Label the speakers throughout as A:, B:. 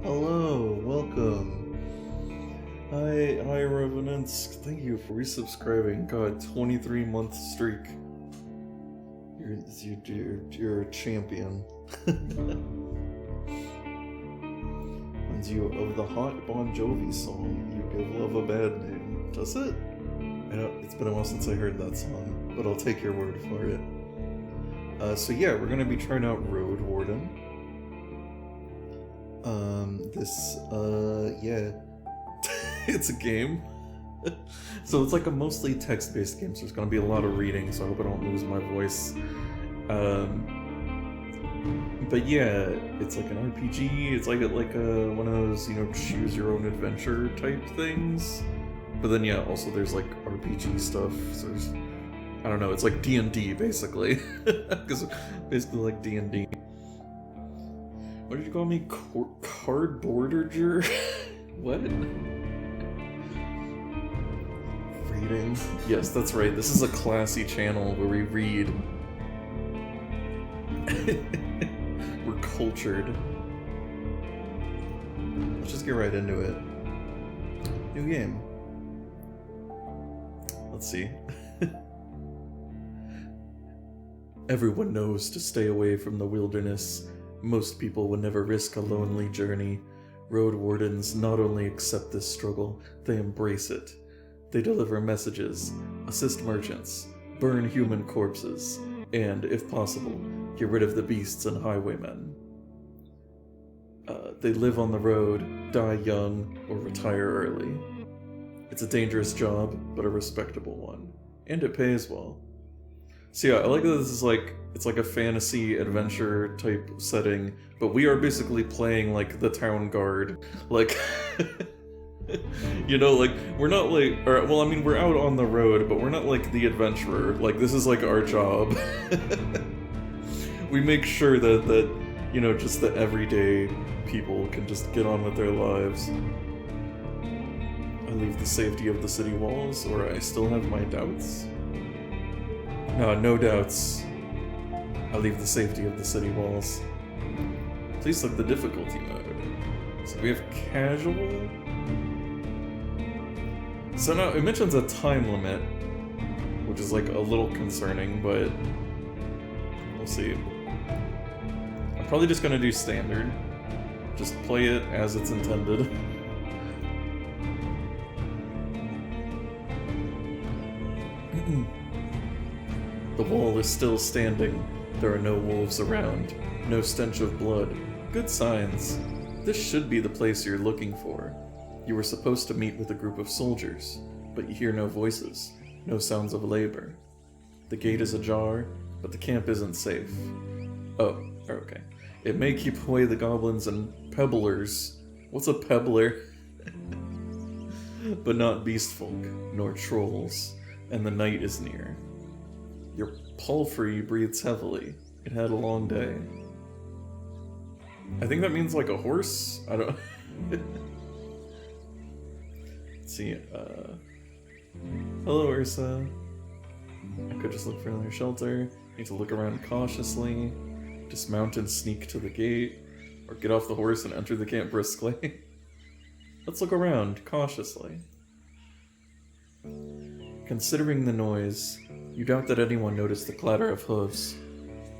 A: Hello, welcome. Hi, Revenants. Thank you for resubscribing. God, 23-month streak. You're a champion. Reminds you of the hot Bon Jovi song, "You Give Love a Bad Name." Does it? I know it's been a while since I heard that song, but I'll take your word for it. So yeah, we're gonna be trying out Roadwarden. Yeah. It's a game. So it's like a mostly text-based game, so there's gonna be a lot of reading, so I hope I don't lose my voice. But yeah, it's like an RPG, it's like one of those, choose your own adventure type things. But then yeah, also there's like RPG stuff, so there's, I don't know, it's like D&D basically. Because basically like D&D. What did you call me? Cardboardager? What? Reading? Yes, that's right. This is a classy channel where we read. We're cultured. Let's just get right into it. New game. Let's see. Everyone knows to stay away from the wilderness. Most people would never risk a lonely journey. Road Wardens not only accept this struggle, they embrace it. They deliver messages, assist merchants, burn human corpses, and, if possible, get rid of the beasts and highwaymen. They live on the road, die young, or retire early. It's a dangerous job, but a respectable one. And it pays well. So yeah, I like that this is like, it's like a fantasy adventure type setting, but we are basically playing like the town guard. Like, like, we're not like, well, I mean, we're out on the road, but we're not like the adventurer. Like, this is like our job. We make sure that, just the everyday people can just get on with their lives. I leave the safety of the city walls, or I still have my doubts. No doubts. I leave the safety of the city walls. Please look the difficulty mode. So we have casual. So now it mentions a time limit, which is like a little concerning, but we'll see. I'm probably just gonna do standard. Just play it as it's intended. The wall is still standing. There are no wolves around. No stench of blood. Good signs. This should be the place you're looking for. You were supposed to meet with a group of soldiers, but you hear no voices, no sounds of labor. The gate is ajar, but the camp isn't safe. Oh, okay. It may keep away the goblins and pebblers. What's a pebbler? But not beast folk, nor trolls, and the night is near. Your palfrey breathes heavily. It had a long day. I think that means like a horse? I don't... Let's see, hello, Ursa. I could just look for another shelter. Need to look around cautiously. Dismount and sneak to the gate. Or get off the horse and enter the camp briskly. Let's look around, cautiously. Considering the noise, you doubt that anyone noticed the clatter of hooves.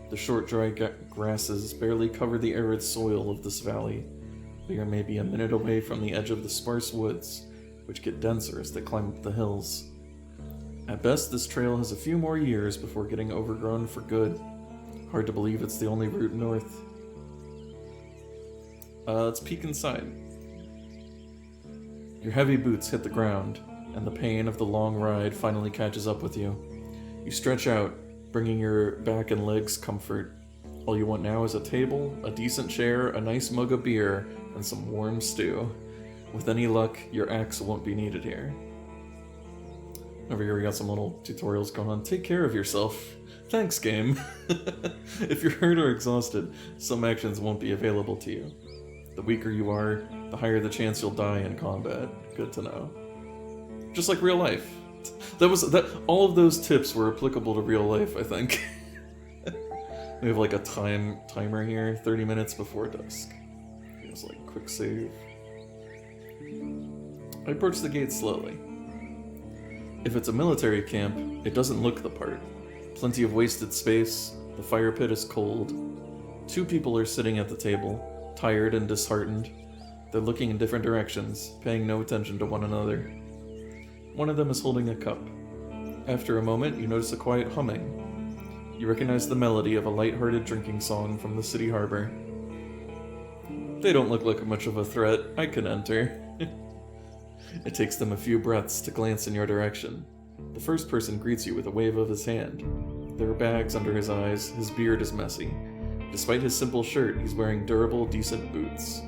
A: The short, dry grasses barely cover the arid soil of this valley. We are maybe a minute away from the edge of the sparse woods, which get denser as they climb up the hills. At best, this trail has a few more years before getting overgrown for good. Hard to believe it's the only route north. Let's peek inside. Your heavy boots hit the ground, and the pain of the long ride finally catches up with you. You stretch out, bringing your back and legs comfort. All you want now is a table, a decent chair, a nice mug of beer, and some warm stew. With any luck, your axe won't be needed here. Over here we got some little tutorials going on. Take care of yourself. Thanks, game. If you're hurt or exhausted, some actions won't be available to you. The weaker you are, the higher the chance you'll die in combat. Good to know. Just like real life. All of those tips were applicable to real life, I think. We have like a timer here, 30 minutes before dusk. Just like quick save. I approach the gate slowly. If it's a military camp, it doesn't look the part. Plenty of wasted space, the fire pit is cold. 2 people are sitting at the table, tired and disheartened. They're looking in different directions, paying no attention to one another. One of them is holding a cup. After a moment, you notice a quiet humming. You recognize the melody of a light-hearted drinking song from the city harbor. They don't look like much of a threat. I can enter. It takes them a few breaths to glance in your direction. The first person greets you with a wave of his hand. There are bags under his eyes, his beard is messy. Despite his simple shirt, he's wearing durable, decent boots.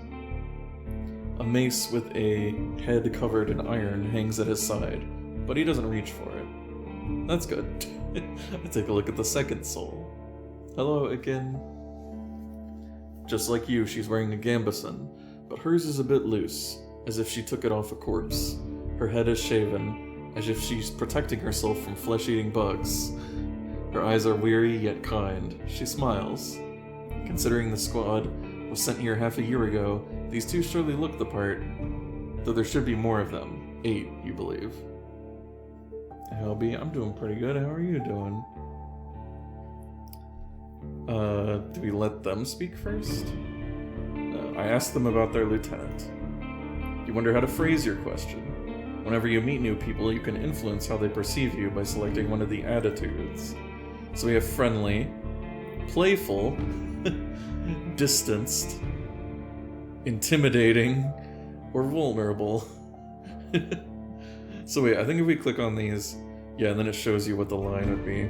A: A mace with a head covered in iron hangs at his side, but he doesn't reach for it. That's good. I take a look at the second soul. Hello again. Just like you, she's wearing a gambeson, but hers is a bit loose, as if she took it off a corpse. Her head is shaven, as if she's protecting herself from flesh-eating bugs. Her eyes are weary yet kind. She smiles. Considering the squad was sent here half a year ago, these 2 surely look the part, though there should be more of them. 8, you believe. Helby, I'm doing pretty good. How are you doing? Do we let them speak first? I asked them about their lieutenant. You wonder how to phrase your question. Whenever you meet new people, you can influence how they perceive you by selecting one of the attitudes. So we have friendly, playful, distanced, intimidating, or vulnerable. So wait, I think if we click on these, yeah, and then it shows you what the line would be.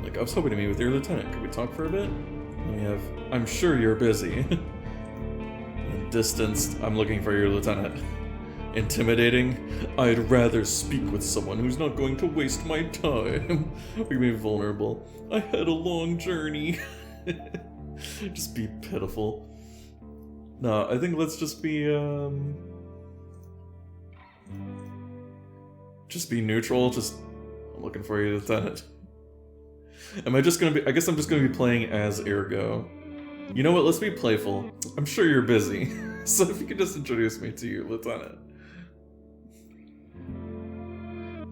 A: Like, I was hoping to meet with your lieutenant. Could we talk for a bit? And we have, I'm sure you're busy. And distanced, I'm looking for your lieutenant. Intimidating, I'd rather speak with someone who's not going to waste my time. We mean vulnerable. I had a long journey. Just be pitiful. No, I think let's just be neutral. I'm looking for you, lieutenant. Am I just gonna be? I guess I'm just gonna be playing as Ergo. You know what? Let's be playful. I'm sure you're busy, so if you could just introduce me to you, lieutenant.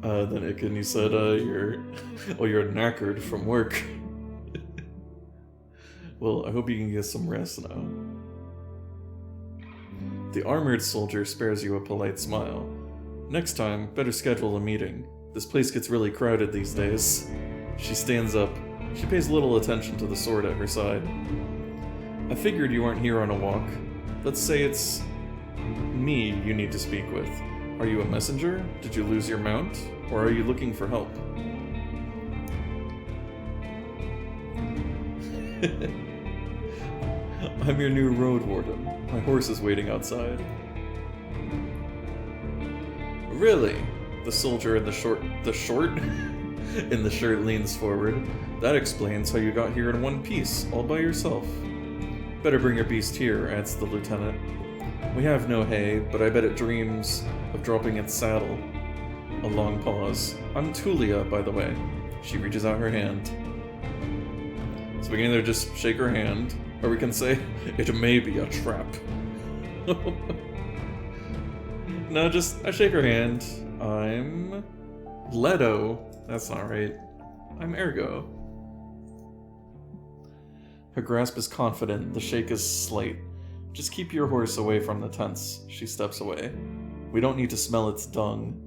A: Then Iken, you said you're knackered from work. Well, I hope you can get some rest now. The armored soldier spares you a polite smile. Next time, better schedule a meeting. This place gets really crowded these days. She stands up. She pays little attention to the sword at her side. I figured you aren't here on a walk. Let's say it's me you need to speak with. Are you a messenger? Did you lose your mount? Or are you looking for help? I'm your new Roadwarden. My horse is waiting outside. Really? The soldier in the shirt leans forward. That explains how you got here in one piece, all by yourself. Better bring your beast here, adds the lieutenant. We have no hay, but I bet it dreams of dropping its saddle. A long pause. I'm Tulia, by the way. She reaches out her hand. So we can either just shake her hand, or we can say, it may be a trap. No, I shake her hand. I'm Leto. That's not right. I'm Ergo. Her grasp is confident, the shake is slight. Just keep your horse away from the tents. She steps away. We don't need to smell its dung.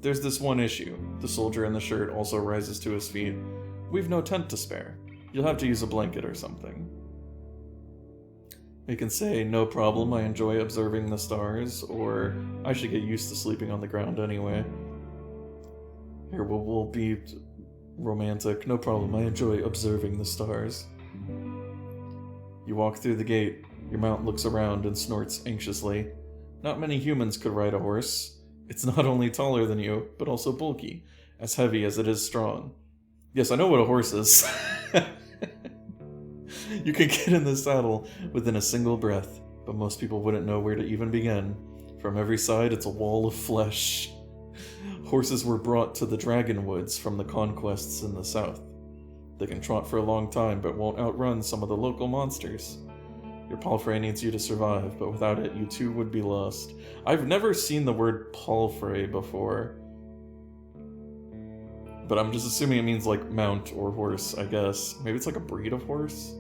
A: There's this one issue. The soldier in the shirt also rises to his feet. We've no tent to spare. You'll have to use a blanket or something. We can say, no problem, I enjoy observing the stars, or I should get used to sleeping on the ground anyway. Here, we'll be romantic. No problem, I enjoy observing the stars. You walk through the gate. Your mount looks around and snorts anxiously. Not many humans could ride a horse. It's not only taller than you, but also bulky, as heavy as it is strong. Yes, I know what a horse is. You can get in the saddle within a single breath, but most people wouldn't know where to even begin. From every side, it's a wall of flesh. Horses were brought to the Dragonwoods from the conquests in the south. They can trot for a long time, but won't outrun some of the local monsters. Your palfrey needs you to survive, but without it, you too would be lost. I've never seen the word palfrey before. But I'm just assuming it means like mount or horse, I guess. Maybe it's like a breed of horse?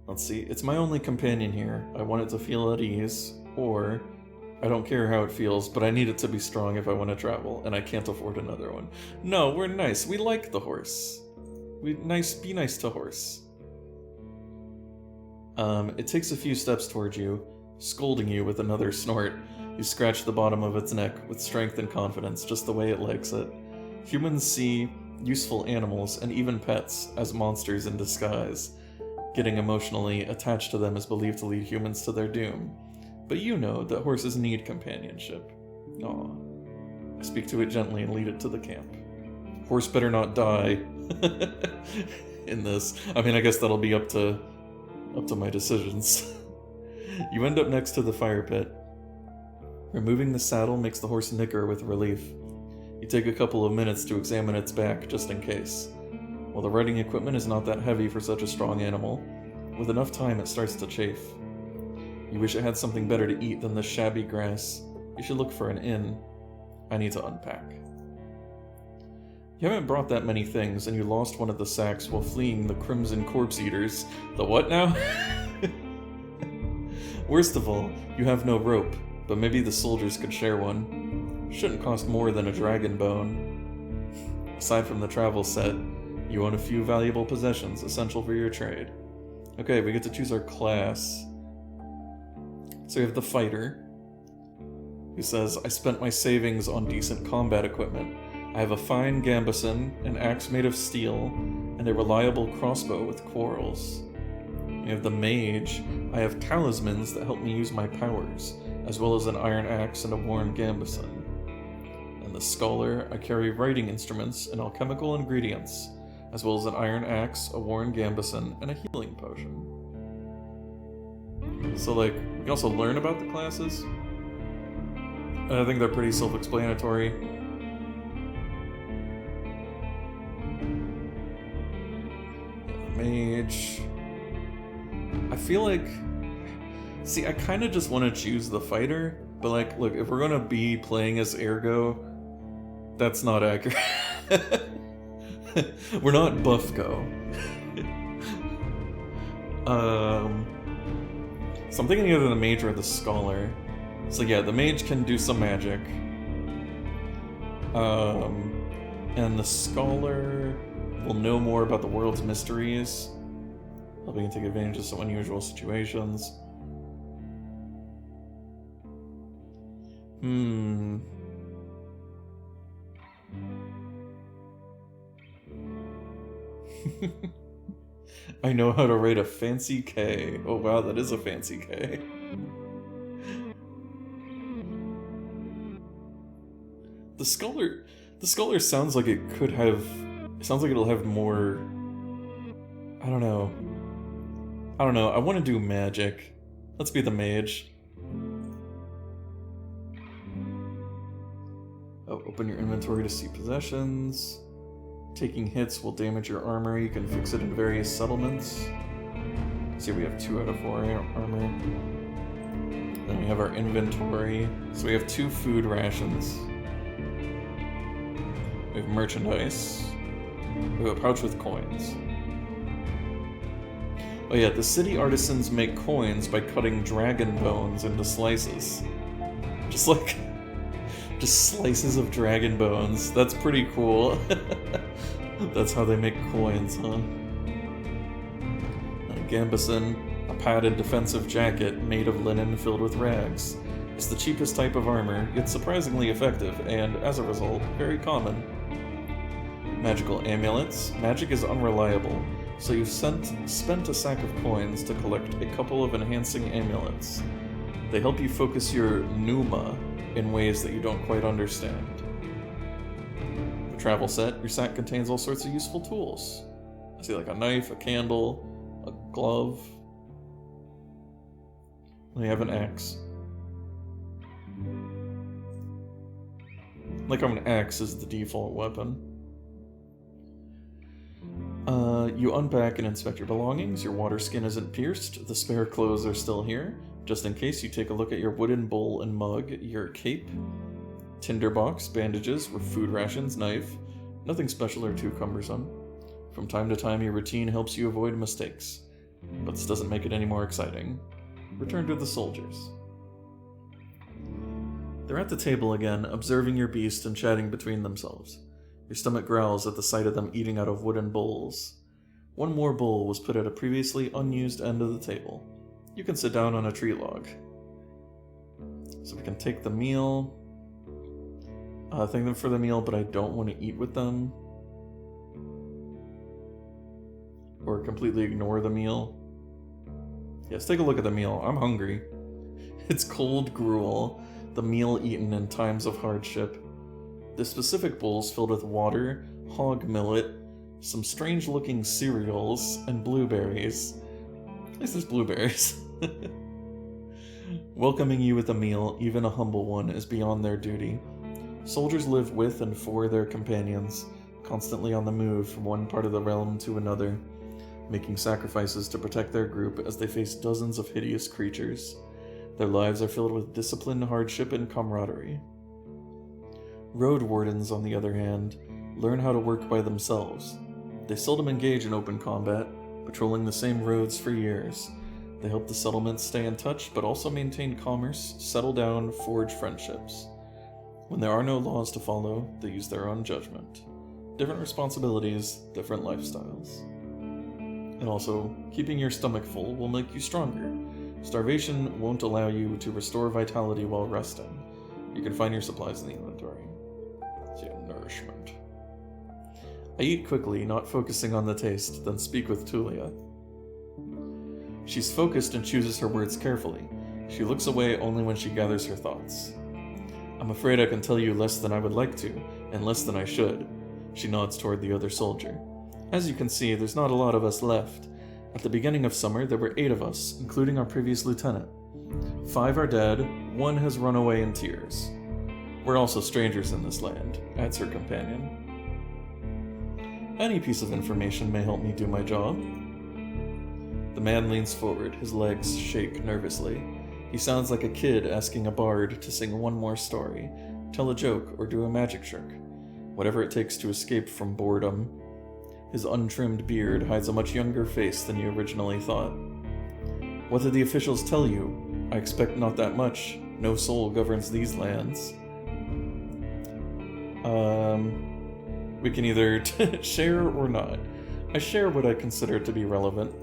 A: Let's see. It's my only companion here. I want it to feel at ease, or I don't care how it feels, but I need it to be strong if I want to travel, and I can't afford another one. No, we're nice. We like the horse. Be nice to horse. It takes a few steps towards you, scolding you with another snort. You scratch the bottom of its neck with strength and confidence, just the way it likes it. Humans see useful animals, and even pets, as monsters in disguise. Getting emotionally attached to them is believed to lead humans to their doom. But you know that horses need companionship. Aw. I speak to it gently and lead it to the camp. Horse better not die in this. I mean, I guess that'll be up to my decisions. You end up next to the fire pit. Removing the saddle makes the horse nicker with relief. You take a couple of minutes to examine its back, just in case. While the riding equipment is not that heavy for such a strong animal, with enough time it starts to chafe. You wish it had something better to eat than this shabby grass. You should look for an inn. I need to unpack. You haven't brought that many things, and you lost one of the sacks while fleeing the Crimson Corpse Eaters. The what now? Worst of all, you have no rope, but maybe the soldiers could share one. Shouldn't cost more than a dragon bone. Aside from the travel set, you own a few valuable possessions essential for your trade. Okay, we get to choose our class. So we have the fighter, who says, I spent my savings on decent combat equipment. I have a fine gambeson, an axe made of steel, and a reliable crossbow with quarrels. We have the mage. I have talismans that help me use my powers, as well as an iron axe and a worn gambeson. And the scholar, I carry writing instruments and alchemical ingredients, as well as an iron axe, a worn gambeson, and a healing potion. So, like, you also learn about the classes. And I think they're pretty self-explanatory. Mage. I feel like... See, I kind of just want to choose the fighter, but like, look, if we're gonna be playing as Ergo, that's not accurate. We're not Buffco. So I'm thinking either the mage or the scholar. So yeah, the mage can do some magic. And the scholar will know more about the world's mysteries, helping you take advantage of some unusual situations. I know how to write a fancy K. Oh wow, that is a fancy K. The scholar sounds like it could have... It sounds like it'll have more... I don't know. I want to do magic. Let's be the mage. Oh, open your inventory to see possessions. Taking hits will damage your armor. You can fix it in various settlements. See, we have 2 out of 4 armor. Then we have our inventory. So we have 2 food rations. We have merchandise. We have a pouch with coins. Oh yeah, the city artisans make coins by cutting dragon bones into slices. Just slices of dragon bones. That's pretty cool. That's how they make coins, huh? A gambeson, a padded defensive jacket made of linen filled with rags. It's the cheapest type of armor, yet surprisingly effective, and, as a result, very common. Magical amulets. Magic is unreliable, so you've spent a sack of coins to collect a couple of enhancing amulets. They help you focus your pneuma in ways that you don't quite understand. The travel set. Your sack contains all sorts of useful tools. I see like a knife, a candle, a glove. And you have an axe. Like how an axe is the default weapon. You unpack and inspect your belongings. Your water skin isn't pierced. The spare clothes are still here. Just in case, you take a look at your wooden bowl and mug, your cape, tinderbox, bandages, food rations, knife. Nothing special or too cumbersome. From time to time, your routine helps you avoid mistakes. But this doesn't make it any more exciting. Return to the soldiers. They're at the table again, observing your beast and chatting between themselves. Your stomach growls at the sight of them eating out of wooden bowls. One more bowl was put at a previously unused end of the table. You can sit down on a tree log. So we can take the meal. Thank them for the meal, but I don't want to eat with them. Or completely ignore the meal. Yes, take a look at the meal. I'm hungry. It's cold gruel, the meal eaten in times of hardship. The specific bowl's filled with water, hog millet, some strange-looking cereals, and blueberries. At least there's blueberries. Welcoming you with a meal, even a humble one, is beyond their duty. Soldiers live with and for their companions, constantly on the move from one part of the realm to another, making sacrifices to protect their group as they face dozens of hideous creatures. Their lives are filled with discipline, hardship, and camaraderie. Roadwardens, on the other hand, learn how to work by themselves. They seldom engage in open combat, patrolling the same roads for years. They help the settlements stay in touch, but also maintain commerce, settle down, forge friendships. When there are no laws to follow, they use their own judgment. Different responsibilities, different lifestyles. And also, keeping your stomach full will make you stronger. Starvation won't allow you to restore vitality while resting. You can find your supplies in the inventory. So yeah, nourishment. I eat quickly, not focusing on the taste, then speak with Tulia. She's focused and chooses her words carefully. She looks away only when she gathers her thoughts. I'm afraid I can tell you less than I would like to, and less than I should. She nods toward the other soldier. As you can see, there's not a lot of us left. At the beginning of summer, there were 8 of us, including our previous lieutenant. 5 are dead, 1 has run away in tears. We're also strangers in this land, adds her companion. Any piece of information may help me do my job. The man leans forward, his legs shake nervously. He sounds like a kid asking a bard to sing one more story, tell a joke, or do a magic trick. Whatever it takes to escape from boredom. His untrimmed beard hides a much younger face than you originally thought. What did the officials tell you? I expect not that much. No soul governs these lands. We can either share or not. I share what I consider to be relevant.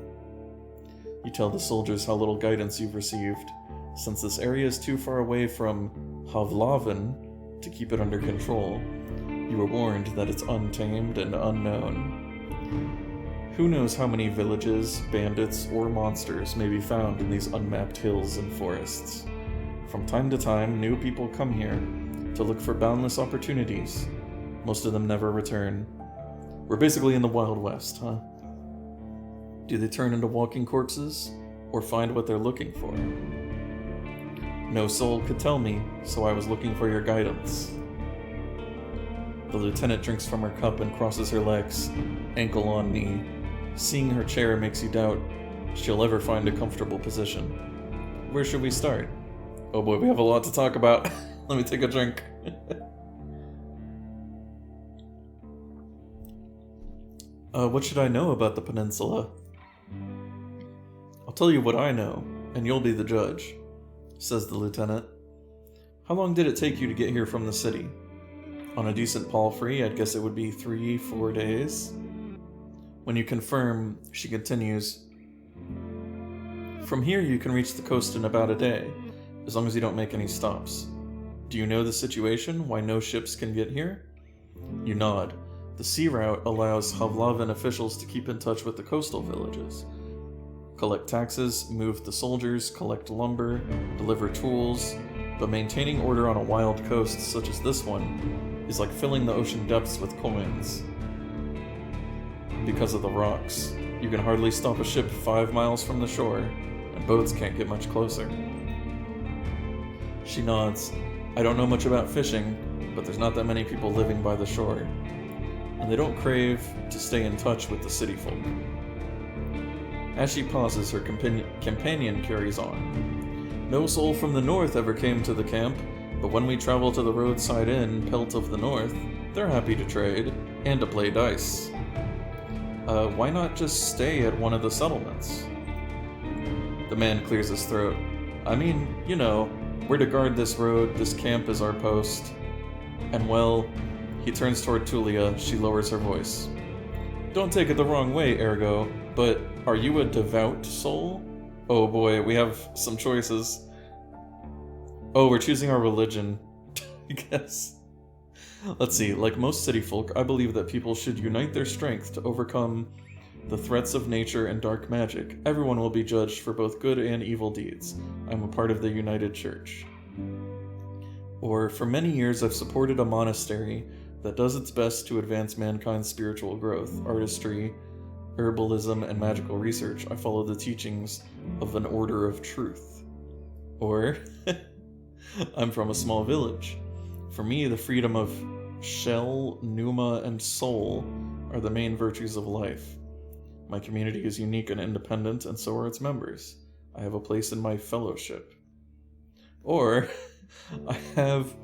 A: You tell the soldiers how little guidance you've received, since this area is too far away from Havlaven to keep it under control. You were warned that it's untamed and unknown. Who knows how many villages, bandits, or monsters may be found in these unmapped hills and forests. From time to time, new people come here to look for boundless opportunities. Most of them never return. We're basically in the Wild West, huh? Do they turn into walking corpses, or find what they're looking for? No soul could tell me, so I was looking for your guidance. The lieutenant drinks from her cup and crosses her legs, ankle on knee. Seeing her chair makes you doubt she'll ever find a comfortable position. Where should we start? Oh boy, we have a lot to talk about. Let me take a drink. What should I know about the peninsula? I'll tell you what I know, and you'll be the judge, says the lieutenant. How long did it take you to get here from the city? On a decent palfrey, I'd guess it would be 3-4 days. When you confirm, she continues, from here you can reach the coast in about a day, as long as you don't make any stops. Do you know the situation, why no ships can get here? You nod. The sea route allows Havlaven officials to keep in touch with the coastal villages. Collect taxes, move the soldiers, collect lumber, deliver tools, but maintaining order on a wild coast such as this one is like filling the ocean depths with coins. Because of the rocks, you can hardly stop a ship 5 miles from the shore, and boats can't get much closer. She nods. I don't know much about fishing, but there's not that many people living by the shore. and they don't crave to stay in touch with the city folk. As she pauses, her companion carries on. No soul from the north ever came to the camp, but when we travel to the roadside inn, Pelt of the North, they're happy to trade, and to play dice. Why not just stay at one of the settlements? The man clears his throat. I mean, you know, we're to guard this road, this camp is our post. And well, he turns toward Tulia, she lowers her voice. Don't take it the wrong way, Ergo, but are you a devout soul? Oh boy, we have some choices. Oh, we're choosing our religion, I guess. Let's see, like most city folk, I believe that people should unite their strength to overcome the threats of nature and dark magic. Everyone will be judged for both good and evil deeds. I'm a part of the United Church. Or, for many years I've supported a monastery that does its best to advance mankind's spiritual growth, artistry, herbalism, and magical research. I follow the teachings of an order of truth. Or, I'm from a small village. For me, the freedom of shell, pneuma, and soul are the main virtues of life. My community is unique and independent, and so are its members. I have a place in my fellowship. Or, I have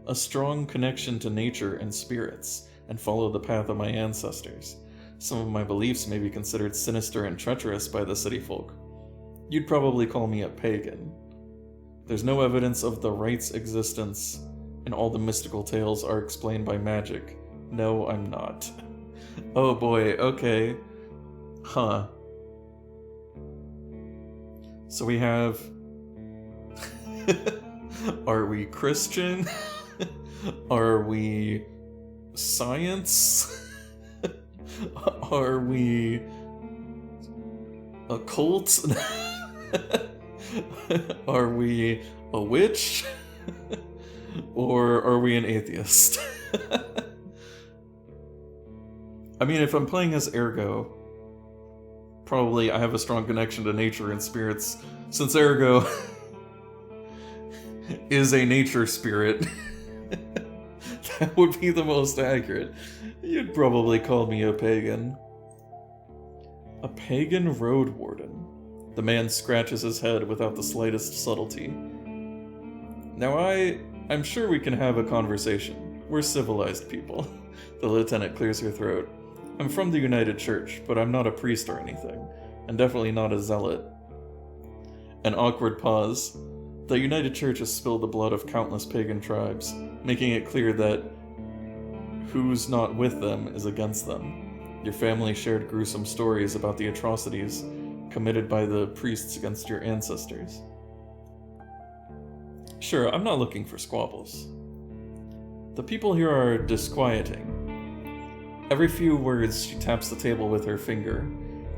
A: a strong connection to nature and spirits, and follow the path of my ancestors. Some of my beliefs may be considered sinister and treacherous by the city folk. You'd probably call me a pagan. There's no evidence of the right's existence, and all the mystical tales are explained by magic. No, I'm not. Oh boy, okay. Huh. So we have... Are we Christian? Are we science? Are we a cult? Are we a witch? Or are we an atheist? I mean, if I'm playing as Ergo, probably I have a strong connection to nature and spirits, since Ergo is a nature spirit. That would be the most accurate. You'd probably call me a pagan. A pagan Roadwarden. The man scratches his head without the slightest subtlety. Now I'm sure we can have a conversation. We're civilized people. The lieutenant clears her throat. I'm from the United Church, but I'm not a priest or anything, and definitely not a zealot. An awkward pause. The United Church has spilled the blood of countless pagan tribes, making it clear that who's not with them is against them. Your family shared gruesome stories about the atrocities committed by the priests against your ancestors. Sure, I'm not looking for squabbles. The people here are disquieting. Every few words, she taps the table with her finger.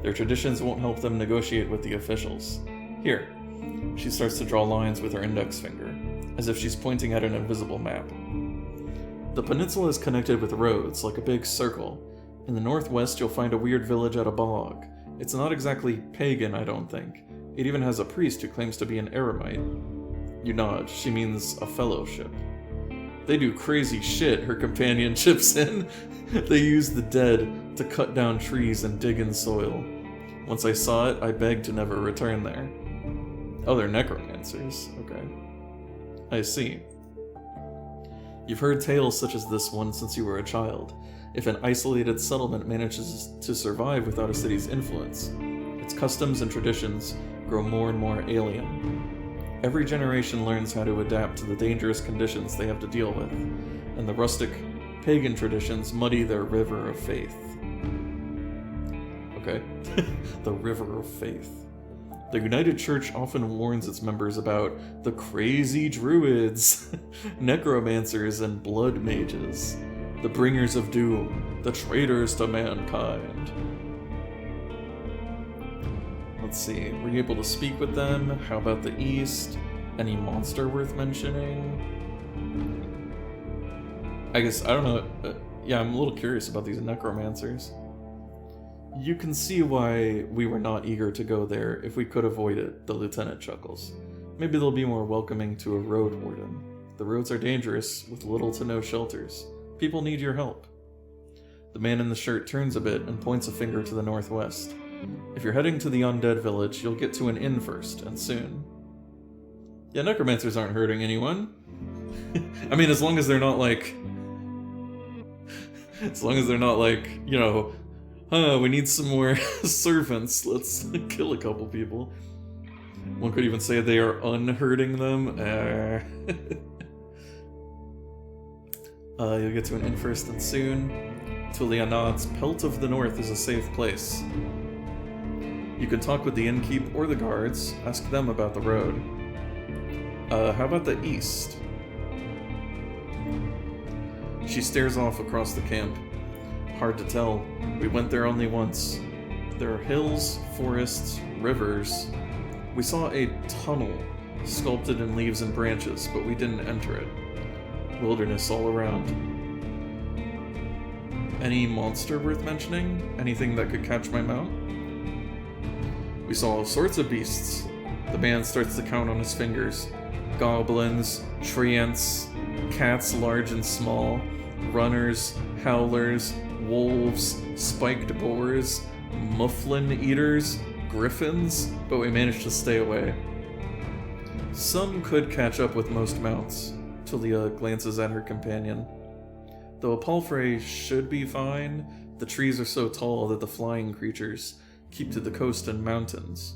A: Their traditions won't help them negotiate with the officials. Here. She starts to draw lines with her index finger, as if she's pointing at an invisible map. The peninsula is connected with roads, like a big circle. In the northwest, you'll find a weird village at a bog. It's not exactly pagan, I don't think. It even has a priest who claims to be an eremite. You nod. She means a fellowship. They do crazy shit, her companion chips in. They use the dead to cut down trees and dig in soil. Once I saw it, I begged to never return there. Oh, they're necromancers. Okay. I see. You've heard tales such as this one since you were a child. If an isolated settlement manages to survive without a city's influence, its customs and traditions grow more and more alien. Every generation learns how to adapt to the dangerous conditions they have to deal with, and the rustic, pagan traditions muddy their river of faith. Okay. The river of faith. The United Church often warns its members about the crazy druids, necromancers, and blood mages, the bringers of doom, the traitors to mankind. Let's see, were you able to speak with them? How about the East? Any monster worth mentioning? I guess, I don't know, yeah, I'm a little curious about these necromancers. You can see why we were not eager to go there if we could avoid it, the lieutenant chuckles. Maybe they'll be more welcoming to a Roadwarden. The roads are dangerous, with little to no shelters. People need your help. The man in the shirt turns a bit and points a finger to the northwest. If you're heading to the undead village, you'll get to an inn first, and soon. Yeah, necromancers aren't hurting anyone. I mean, as long as they're not like... As long as they're not like, you know, we need some more servants, let's kill a couple people. One could even say they are unhurting them. You'll get to an inn first and soon. Tulia nods. Pelt of the North is a safe place. You can talk with the innkeep or the guards, ask them about the road. How about the east? She stares off across the camp. Hard to tell. We went there only once. There are hills, forests, rivers. We saw a tunnel sculpted in leaves and branches, but we didn't enter it. Wilderness all around. Any monster worth mentioning? Anything that could catch my mount? We saw all sorts of beasts. The man starts to count on his fingers. Goblins, treants, cats large and small, runners, howlers, wolves, spiked boars, mufflin eaters, griffins, but we managed to stay away. Some could catch up with most mounts. Tulia glances at her companion. Though a palfrey should be fine, the trees are so tall that the flying creatures keep to the coast and mountains.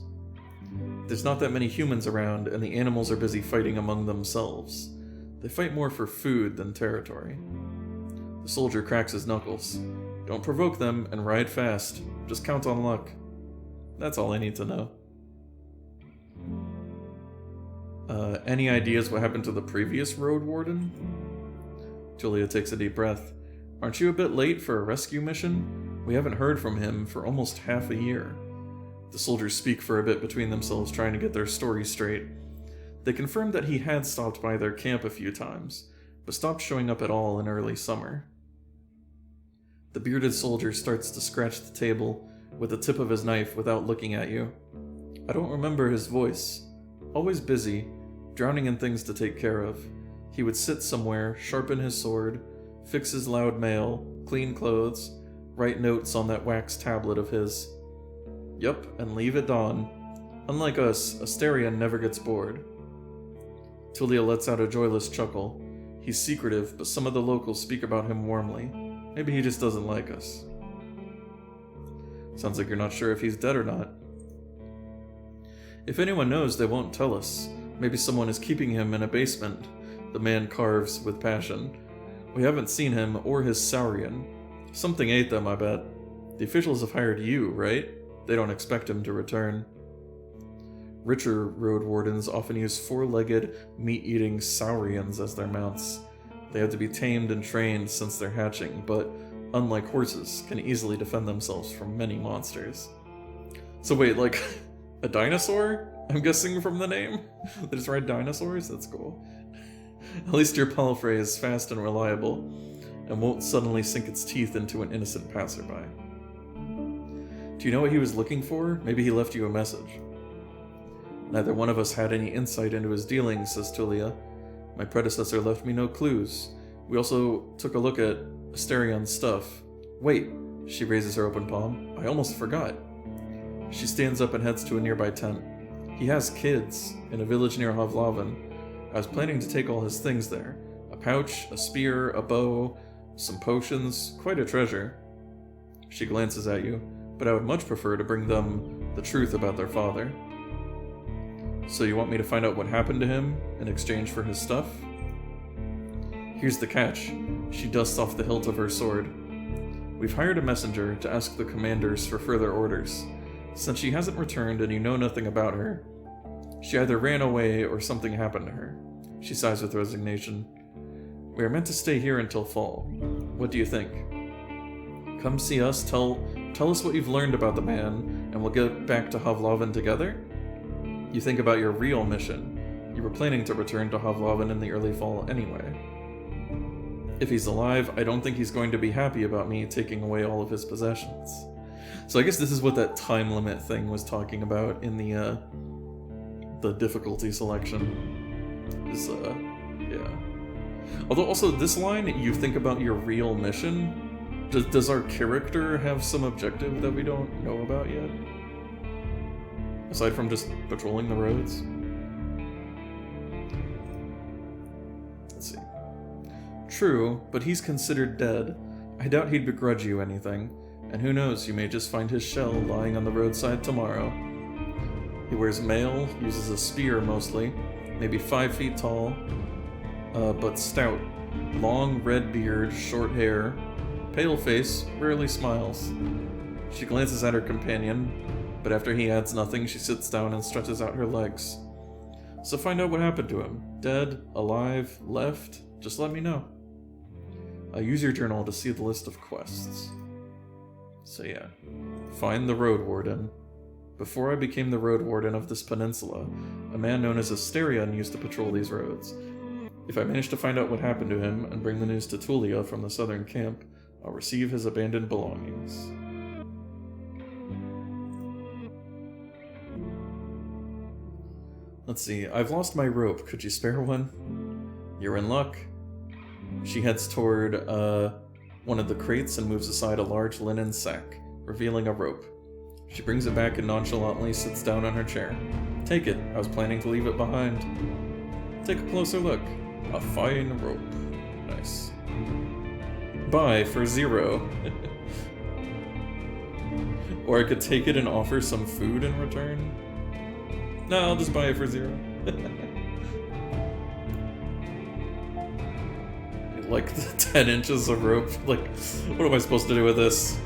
A: There's not that many humans around, and the animals are busy fighting among themselves. They fight more for food than territory. The soldier cracks his knuckles. Don't provoke them, and ride fast. Just count on luck. That's all I need to know. Any ideas what happened to the previous Roadwarden? Julia takes a deep breath. Aren't you a bit late for a rescue mission? We haven't heard from him for almost half a year. The soldiers speak for a bit between themselves, trying to get their story straight. They confirmed that he had stopped by their camp a few times, but stopped showing up at all in early summer. The bearded soldier starts to scratch the table with the tip of his knife without looking at you. I don't remember his voice. Always busy, drowning in things to take care of. He would sit somewhere, sharpen his sword, fix his loud mail, clean clothes, write notes on that wax tablet of his. Yup, and leave at dawn. Unlike us, Asterion never gets bored. Tulia lets out a joyless chuckle. He's secretive, but some of the locals speak about him warmly. Maybe he just doesn't like us. Sounds like you're not sure if he's dead or not. If anyone knows, they won't tell us. Maybe someone is keeping him in a basement. The man carves with passion. We haven't seen him or his saurian. Something ate them, I bet. The officials have hired you, right? They don't expect him to return. Richer Roadwardens often use four-legged, meat-eating saurians as their mounts. They have to be tamed and trained since they're hatching, but, unlike horses, can easily defend themselves from many monsters. So wait, like, a dinosaur? I'm guessing from the name? They just ride dinosaurs? That's cool. At least your palfrey is fast and reliable, and won't suddenly sink its teeth into an innocent passerby. Do you know what he was looking for? Maybe he left you a message. Neither one of us had any insight into his dealings, says Tulia. My predecessor left me no clues. We also took a look at Asterion's stuff. Wait, she raises her open palm. I almost forgot. She stands up and heads to a nearby tent. He has kids, in a village near Havlaven. I was planning to take all his things there. A pouch, a spear, a bow, some potions, quite a treasure. She glances at you, but I would much prefer to bring them the truth about their father. So you want me to find out what happened to him in exchange for his stuff? Here's the catch. She dusts off the hilt of her sword. We've hired a messenger to ask the commanders for further orders. Since she hasn't returned and you know nothing about her, she either ran away or something happened to her. She sighs with resignation. We are meant to stay here until fall. What do you think? Come see us, tell us what you've learned about the man, and we'll get back to Havlaven together? You think about your real mission. You were planning to return to Havlaven in the early fall anyway. If he's alive, I don't think he's going to be happy about me taking away all of his possessions. So I guess this is what that time limit thing was talking about in the difficulty selection. Yeah. Although also this line, you think about your real mission, Does our character have some objective that we don't know about yet? Aside from just patrolling the roads? Let's see. True, but he's considered dead. I doubt he'd begrudge you anything. And who knows, you may just find his shell lying on the roadside tomorrow. He wears mail, uses a spear mostly, maybe 5 feet tall, but stout. Long red beard, short hair, pale face, rarely smiles. She glances at her companion, but after he adds nothing, she sits down and stretches out her legs. So find out what happened to him. Dead, alive, left, just let me know. Use your journal to see the list of quests. So yeah, find the Roadwarden. Before I became the Roadwarden of this peninsula, a man known as Asterion used to patrol these roads. If I manage to find out what happened to him and bring the news to Tulia from the southern camp, I'll receive his abandoned belongings. Let's see, I've lost my rope. Could you spare one? You're in luck. She heads toward one of the crates and moves aside a large linen sack, revealing a rope. She brings it back and nonchalantly sits down on her chair. Take it. I was planning to leave it behind. Take a closer look. A fine rope. Nice. Buy for 0. Or I could take it and offer some food in return. No, I'll just buy it for 0. Like the 10 inches of rope. Like, what am I supposed to do with this?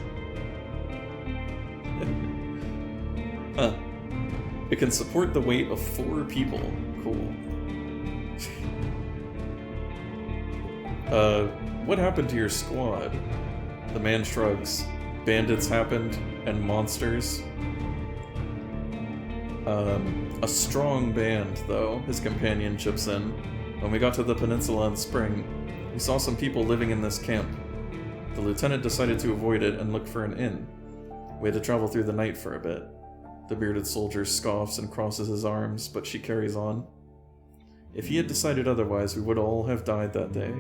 A: Huh. It can support the weight of 4 people. Cool. What happened to your squad? The man shrugs. Bandits happened, and monsters. A strong band, though, his companion chips in. When we got to the peninsula in spring, we saw some people living in this camp. The lieutenant decided to avoid it and look for an inn. We had to travel through the night for a bit. The bearded soldier scoffs and crosses his arms, but she carries on. If he had decided otherwise, we would all have died that day.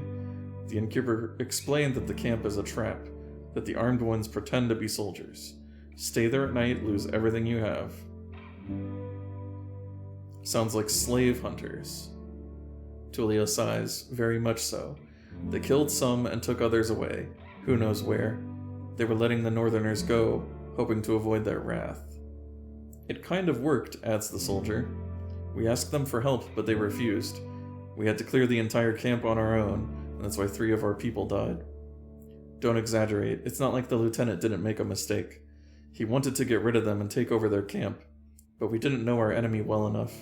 A: The innkeeper explained that the camp is a trap, that the armed ones pretend to be soldiers. Stay there at night, lose everything you have. Sounds like slave hunters. Tulia sighs, very much so. They killed some and took others away, who knows where. They were letting the northerners go, hoping to avoid their wrath. It kind of worked, adds the soldier. We asked them for help, but they refused. We had to clear the entire camp on our own, and that's why 3 of our people died. Don't exaggerate, it's not like the lieutenant didn't make a mistake. He wanted to get rid of them and take over their camp, but we didn't know our enemy well enough.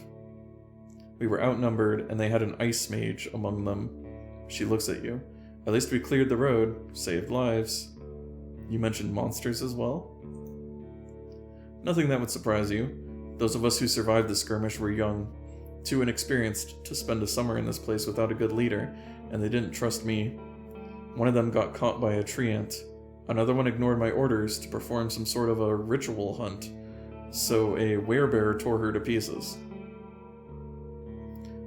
A: We were outnumbered, and they had an ice mage among them. She looks at you. At least we cleared the road, saved lives. You mentioned monsters as well? Nothing that would surprise you. Those of us who survived the skirmish were young, too inexperienced to spend a summer in this place without a good leader, and they didn't trust me. One of them got caught by a treant. Another one ignored my orders to perform some sort of a ritual hunt, so a werebear tore her to pieces.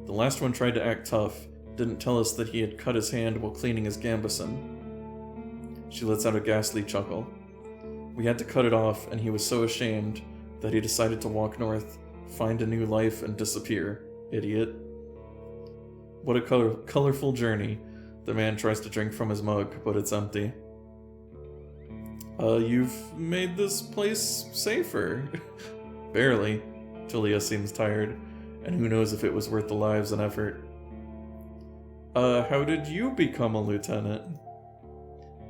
A: The last one tried to act tough, didn't tell us that he had cut his hand while cleaning his gambeson. She lets out a ghastly chuckle. We had to cut it off, and he was so ashamed that he decided to walk north, find a new life, and disappear. Idiot. What a colorful journey. The man tries to drink from his mug, but it's empty. You've made this place safer. Barely. Tulia seems tired, and who knows if it was worth the lives and effort. How did you become a lieutenant?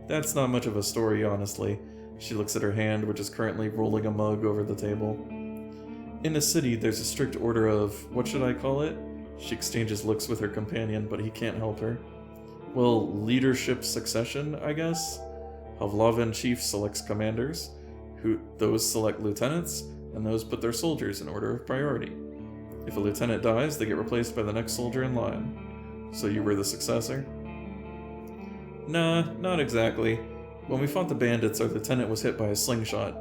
A: That's not much of a story, honestly. She looks at her hand, which is currently rolling a mug over the table. In a city, there's a strict order of, what should I call it? She exchanges looks with her companion, but he can't help her. Well, leadership succession, I guess? Havlavan chief selects commanders, those select lieutenants, and those put their soldiers in order of priority. If a lieutenant dies, they get replaced by the next soldier in line. So you were the successor? Nah, not exactly. When we fought the bandits, our lieutenant was hit by a slingshot.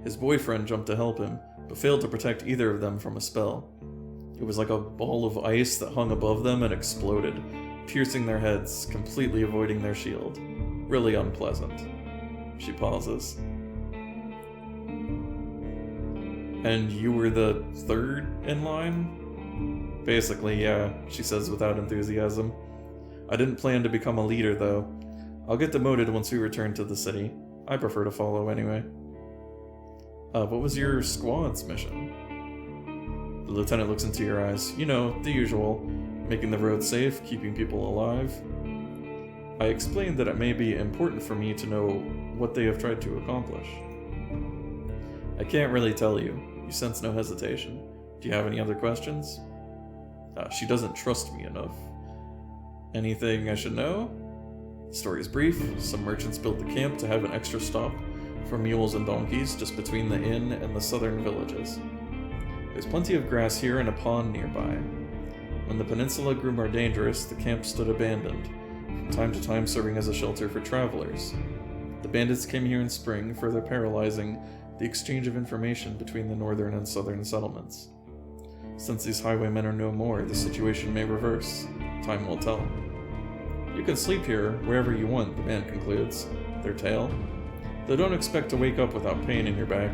A: His boyfriend jumped to help him, but failed to protect either of them from a spell. It was like a ball of ice that hung above them and exploded, piercing their heads, completely avoiding their shield. Really unpleasant. She pauses. And you were the third in line? Basically, yeah, she says without enthusiasm. I didn't plan to become a leader, though. I'll get demoted once we return to the city. I prefer to follow anyway. What was your squad's mission? The lieutenant looks into your eyes. You know, the usual. Making the road safe, keeping people alive. I explained that it may be important for me to know what they have tried to accomplish. I can't really tell you. You sense no hesitation. Do you have any other questions? She doesn't trust me enough. Anything I should know? The story is brief. Some merchants built the camp to have an extra stop for mules and donkeys just between the inn and the southern villages. There's plenty of grass here and a pond nearby. When the peninsula grew more dangerous, the camp stood abandoned, from time to time serving as a shelter for travelers. The bandits came here in spring, further paralyzing the exchange of information between the northern and southern settlements. Since these highwaymen are no more, the situation may reverse. Time will tell. You can sleep here wherever you want, the man concludes, their tale. Though don't expect to wake up without pain in your back.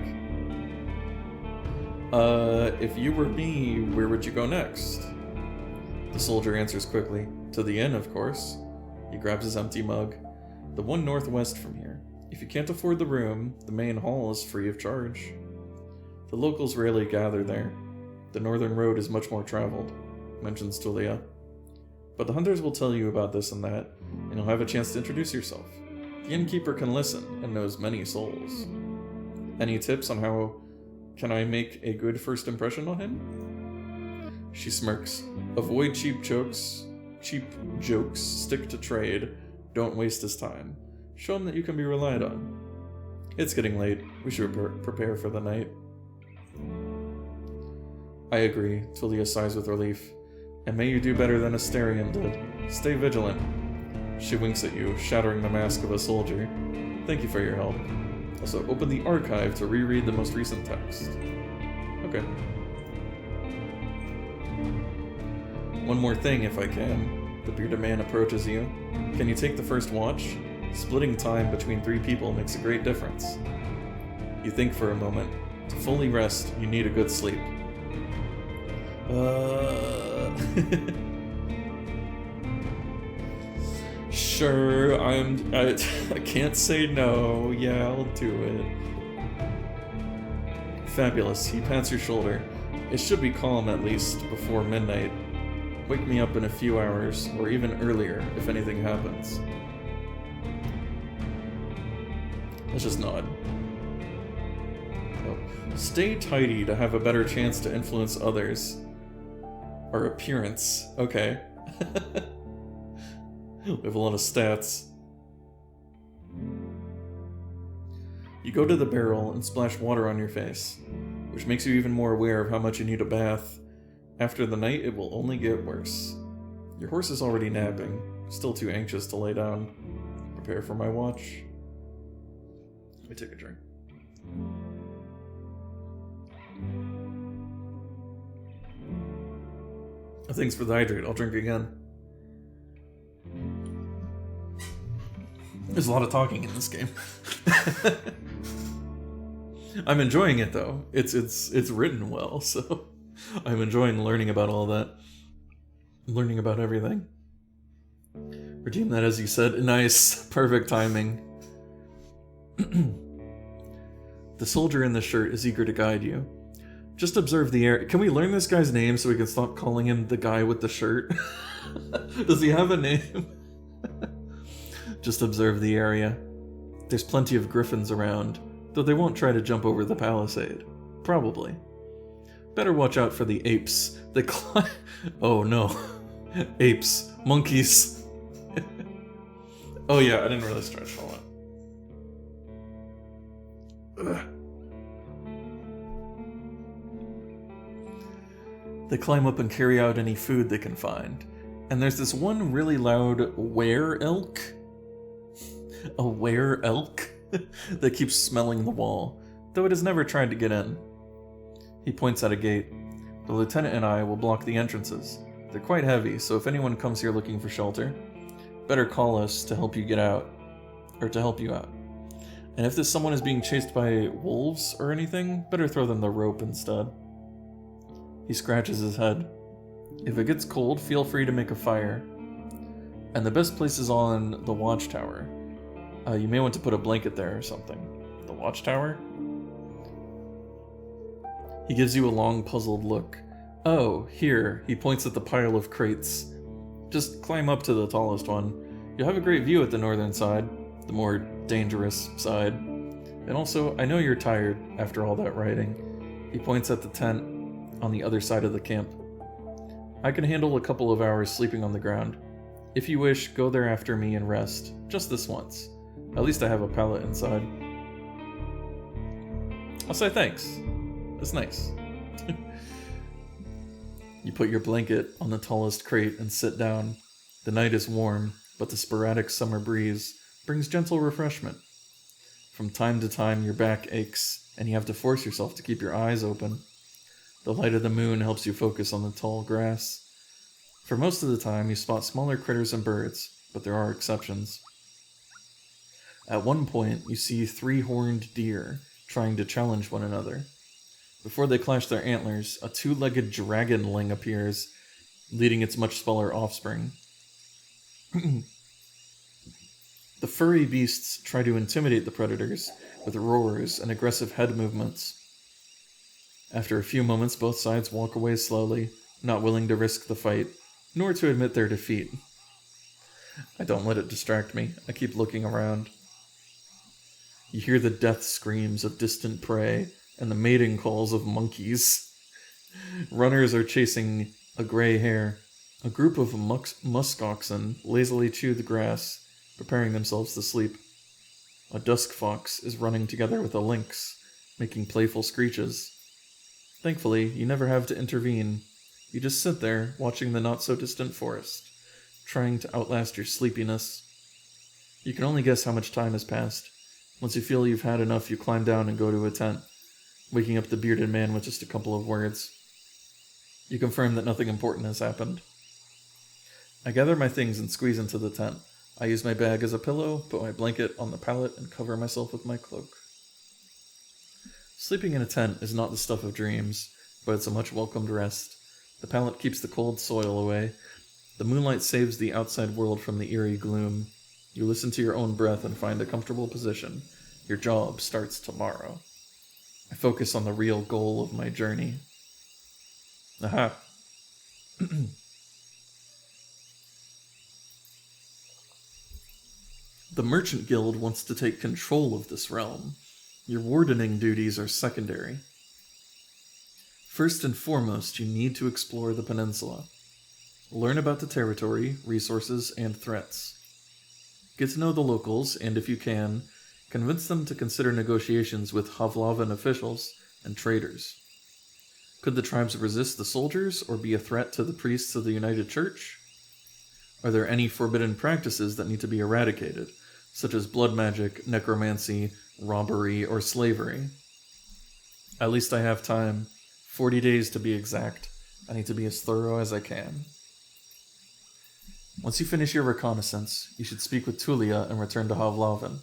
A: If you were me, where would you go next? The soldier answers quickly. To the inn, of course. He grabs his empty mug. The one northwest from here. If you can't afford the room, the main hall is free of charge. The locals rarely gather there. The northern road is much more traveled, mentions Tulia. But the hunters will tell you about this and that, and you'll have a chance to introduce yourself. The innkeeper can listen, and knows many souls. Any tips on how can I make a good first impression on him? She smirks. Avoid cheap jokes, stick to trade, don't waste his time. Show him that you can be relied on. It's getting late, we should prepare for the night. I agree, Tulia sighs with relief. And may you do better than Asterion did. Stay vigilant. She winks at you, shattering the mask of a soldier. Thank you for your help. Also, open the archive to reread the most recent text. Okay. One more thing, if I can. The bearded man approaches you. Can you take the first watch? Splitting time between 3 people makes a great difference. You think for a moment. To fully rest, you need a good sleep. Sure, I can't say no. Yeah, I'll do it. Fabulous. He pats your shoulder. It should be calm at least before midnight. Wake me up in a few hours, or even earlier if anything happens. Let's just nod. Oh. Stay tidy to have a better chance to influence others. Or appearance. Okay. We have a lot of stats. You go to the barrel and splash water on your face, which makes you even more aware of how much you need a bath. After the night, it will only get worse. Your horse is already napping, still too anxious to lay down. Prepare for my watch. Let me take a drink. Thanks for the hydrate. I'll drink again. There's a lot of talking in this game. I'm enjoying it though. It's written well, so I'm enjoying learning about all that. Learning about everything. Redeem that, as you said. Nice. Perfect timing. The soldier in the shirt is eager to guide you. Just observe the area. Can we learn this guy's name so we can stop calling him the guy with the shirt? Does he have a name? Just observe the area. There's plenty of griffins around, though they won't try to jump over the palisade. Probably. Better watch out for the apes. They climb. Oh no. Apes. Monkeys. Oh yeah, I didn't really stretch all that. Ugh. They climb up and carry out any food they can find. And there's this one really loud were-elk. A were-elk? that keeps smelling the wall, though it has never tried to get in. He points at a gate. The lieutenant and I will block the entrances. They're quite heavy, so if anyone comes here looking for shelter, better call us to help you get out. Or to help you out. And if this someone is being chased by wolves or anything, better throw them the rope instead. He scratches his head. If it gets cold, feel free to make a fire. And the best place is on the watchtower. You may want to put a blanket there or something. The watchtower? He gives you a long, puzzled look. Oh, here. He points at the pile of crates. Just climb up to the tallest one. You'll have a great view at the northern side, the more dangerous side. And also, I know you're tired after all that riding. He points at the tent on the other side of the camp. I can handle a couple of hours sleeping on the ground. If you wish, go there after me and rest. Just this once. At least I have a pallet inside. I'll say thanks. That's nice. You put your blanket on the tallest crate and sit down. The night is warm, but the sporadic summer breeze brings gentle refreshment. From time to time, your back aches, and you have to force yourself to keep your eyes open. The light of the moon helps you focus on the tall grass. For most of the time, you spot smaller critters and birds, but there are exceptions. At one point, you see 3 horned deer trying to challenge one another. Before they clash their antlers, a 2-legged dragonling appears, leading its much smaller offspring. The furry beasts try to intimidate the predators with roars and aggressive head movements. After a few moments, both sides walk away slowly, not willing to risk the fight, nor to admit their defeat. I don't let it distract me. I keep looking around. You hear the death screams of distant prey and the mating calls of monkeys. Runners are chasing a gray hare. A group of musk oxen lazily chew the grass, preparing themselves to sleep. A dusk fox is running together with a lynx, making playful screeches. Thankfully, you never have to intervene. You just sit there, watching the not-so-distant forest, trying to outlast your sleepiness. You can only guess how much time has passed. Once you feel you've had enough, you climb down and go to a tent, waking up the bearded man with just a couple of words. You confirm that nothing important has happened. I gather my things and squeeze into the tent. I use my bag as a pillow, put my blanket on the pallet, and cover myself with my cloak. Sleeping in a tent is not the stuff of dreams, but it's a much welcomed rest. The pallet keeps the cold soil away. The moonlight saves the outside world from the eerie gloom. You listen to your own breath and find a comfortable position. Your job starts tomorrow. I focus on the real goal of my journey. Aha. The Merchant Guild wants to take control of this realm. Your wardening duties are secondary. First and foremost, you need to explore the peninsula. Learn about the territory, resources, and threats. Get to know the locals, and if you can, convince them to consider negotiations with Havlavan officials and traders. Could the tribes resist the soldiers, or be a threat to the priests of the United Church? Are there any forbidden practices that need to be eradicated, such as blood magic, necromancy, robbery, or slavery? At least I have time. 40 days to be exact. I need to be as thorough as I can. Once you finish your reconnaissance, you should speak with Tulia and return to Havlavan.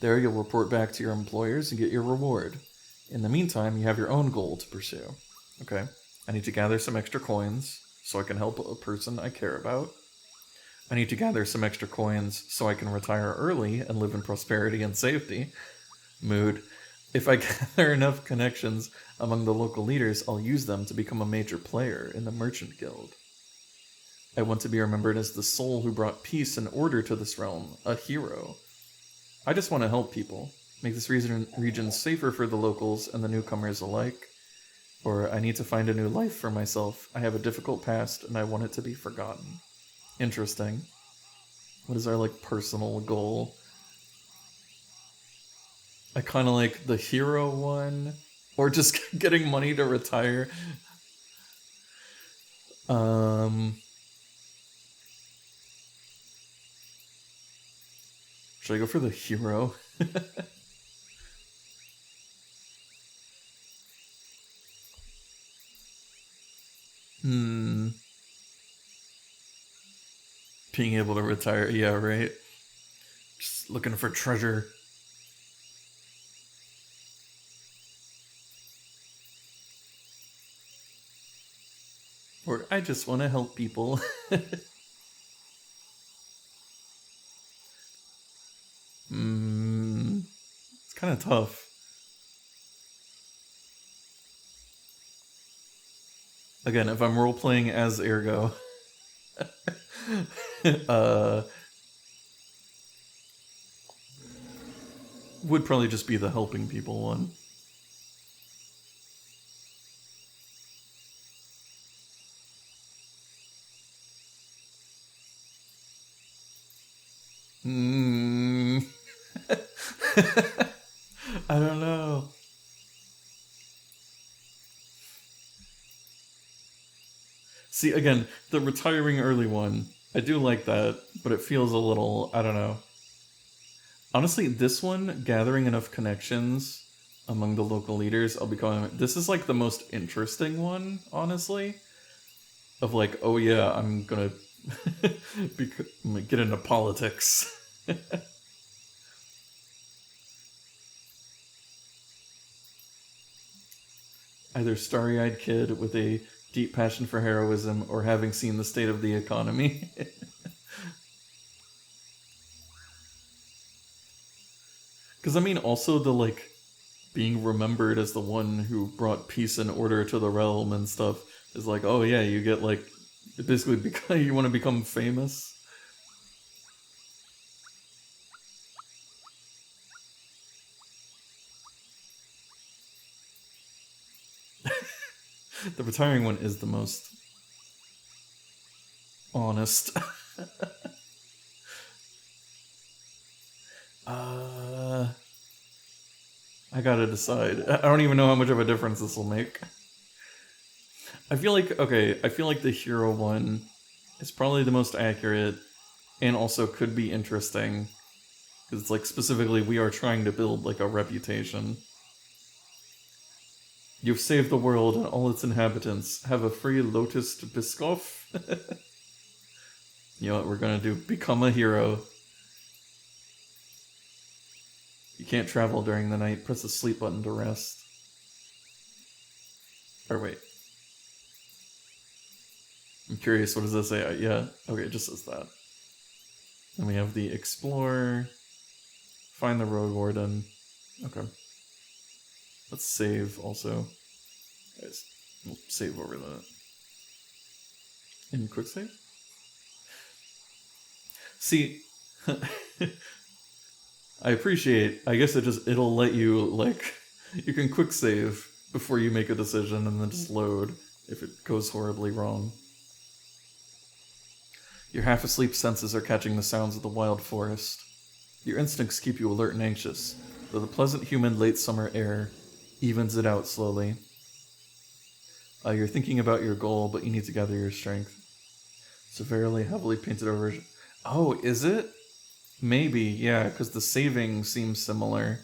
A: There you'll report back to your employers and get your reward. In the meantime, you have your own goal to pursue. Okay, I need to gather some extra coins so I can help a person I care about. I need to gather some extra coins so I can retire early and live in prosperity and safety. Mood. If I gather enough connections among the local leaders, I'll use them to become a major player in the Merchant Guild. I want to be remembered as the soul who brought peace and order to this realm, a hero. I just want to help people, make this region safer for the locals and the newcomers alike. Or I need to find a new life for myself. I have a difficult past and I want it to be forgotten. Interesting. What is our, personal goal? I kind of like the hero one. Or just getting money to retire. Should I go for the hero? Being able to retire, yeah, right? Just looking for treasure. Or I just want to help people. It's kind of tough. Again, if I'm role-playing as Ergo, would probably just be the helping people one. I don't know. See, again, the retiring early one, I do like that, but it feels a little, I don't know. Honestly, this one, gathering enough connections among the local leaders, I'll be calling it. This is like the most interesting one, honestly. Of like, oh yeah, I'm gonna get into politics. Either starry-eyed kid with a deep passion for heroism or having seen the state of the economy. Because, I mean, also the, like, being remembered as the one who brought peace and order to the realm and stuff is like, oh yeah, you get, like, basically, you want to become famous. The retiring one is the most honest. I gotta decide. I don't even know how much of a difference this will make. I feel like the hero one is probably the most accurate and also could be interesting. Because it's like, specifically, we are trying to build like a reputation. You've saved the world and all its inhabitants. Have a free Lotus to Biscoff. You know what we're gonna do? Become a hero. You can't travel during the night. Press the sleep button to rest. Or wait. I'm curious, what does this say? Yeah, okay, it just says that. Then we have the Explore. Find the Roadwarden. Okay. Let's save also. Guys, we'll save over that. In quick save? See, I appreciate, I guess it'll let you, like, you can quick save before you make a decision and then just load if it goes horribly wrong. Your half-asleep senses are catching the sounds of the wild forest. Your instincts keep you alert and anxious, though the pleasant humid late summer air evens it out slowly. You're thinking about your goal, but you need to gather your strength. Severely, heavily painted over... Oh, is it? Maybe, yeah, because the saving seems similar.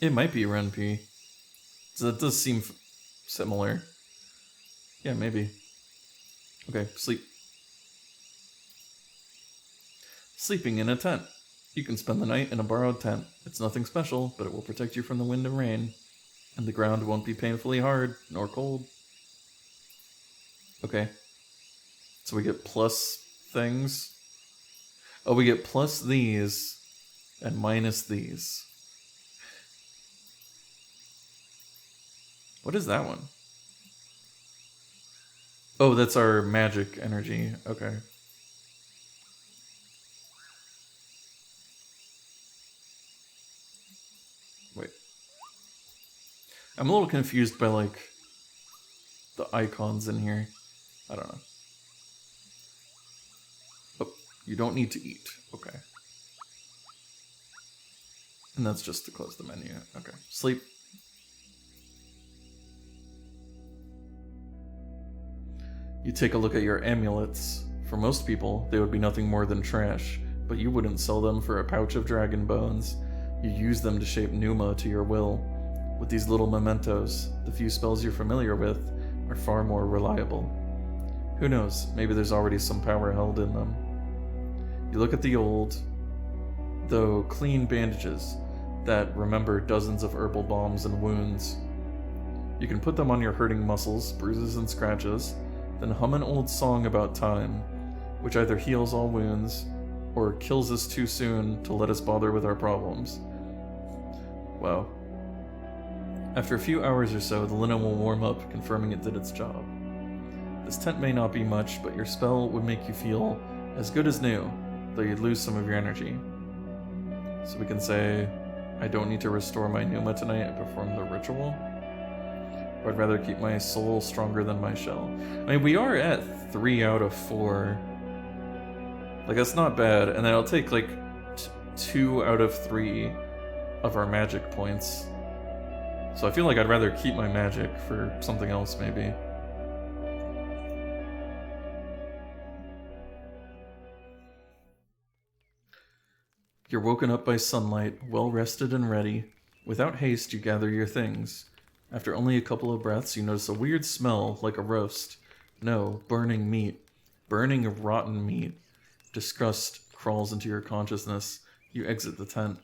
A: It might be Renpi. So that does seem similar. Yeah, maybe. Okay, sleep. Sleeping in a tent. You can spend the night in a borrowed tent. It's nothing special, but it will protect you from the wind and rain. And the ground won't be painfully hard, nor cold. Okay. So we get plus things. Oh, we get plus these and minus these. What is that one? Oh, that's our magic energy. Okay. Wait. I'm a little confused by, like, the icons in here. I don't know. Oh, you don't need to eat. Okay. And that's just to close the menu. Okay. Sleep. You take a look at your amulets. For most people, they would be nothing more than trash, but you wouldn't sell them for a pouch of dragon bones. You use them to shape Numa to your will. With these little mementos, the few spells you're familiar with are far more reliable. Who knows, maybe there's already some power held in them. You look at the old, though clean bandages that remember dozens of herbal balms and wounds. You can put them on your hurting muscles, bruises and scratches, then hum an old song about time, which either heals all wounds or kills us too soon to let us bother with our problems. Wow. After a few hours or so, the linen will warm up, confirming it did its job. This tent may not be much, but your spell would make you feel as good as new, though you'd lose some of your energy. So we can say, I don't need to restore my pneuma tonight and perform the ritual. Or I'd rather keep my soul stronger than my shell. I mean, we are at 3 out of 4. Like, that's not bad. And then I'll take, like, 2 out of 3 of our magic points. So I feel like I'd rather keep my magic for something else, maybe. You're woken up by sunlight, well rested and ready. Without haste, you gather your things. After only a couple of breaths, you notice a weird smell, like a roast. No, burning meat. Burning rotten meat. Disgust crawls into your consciousness. You exit the tent.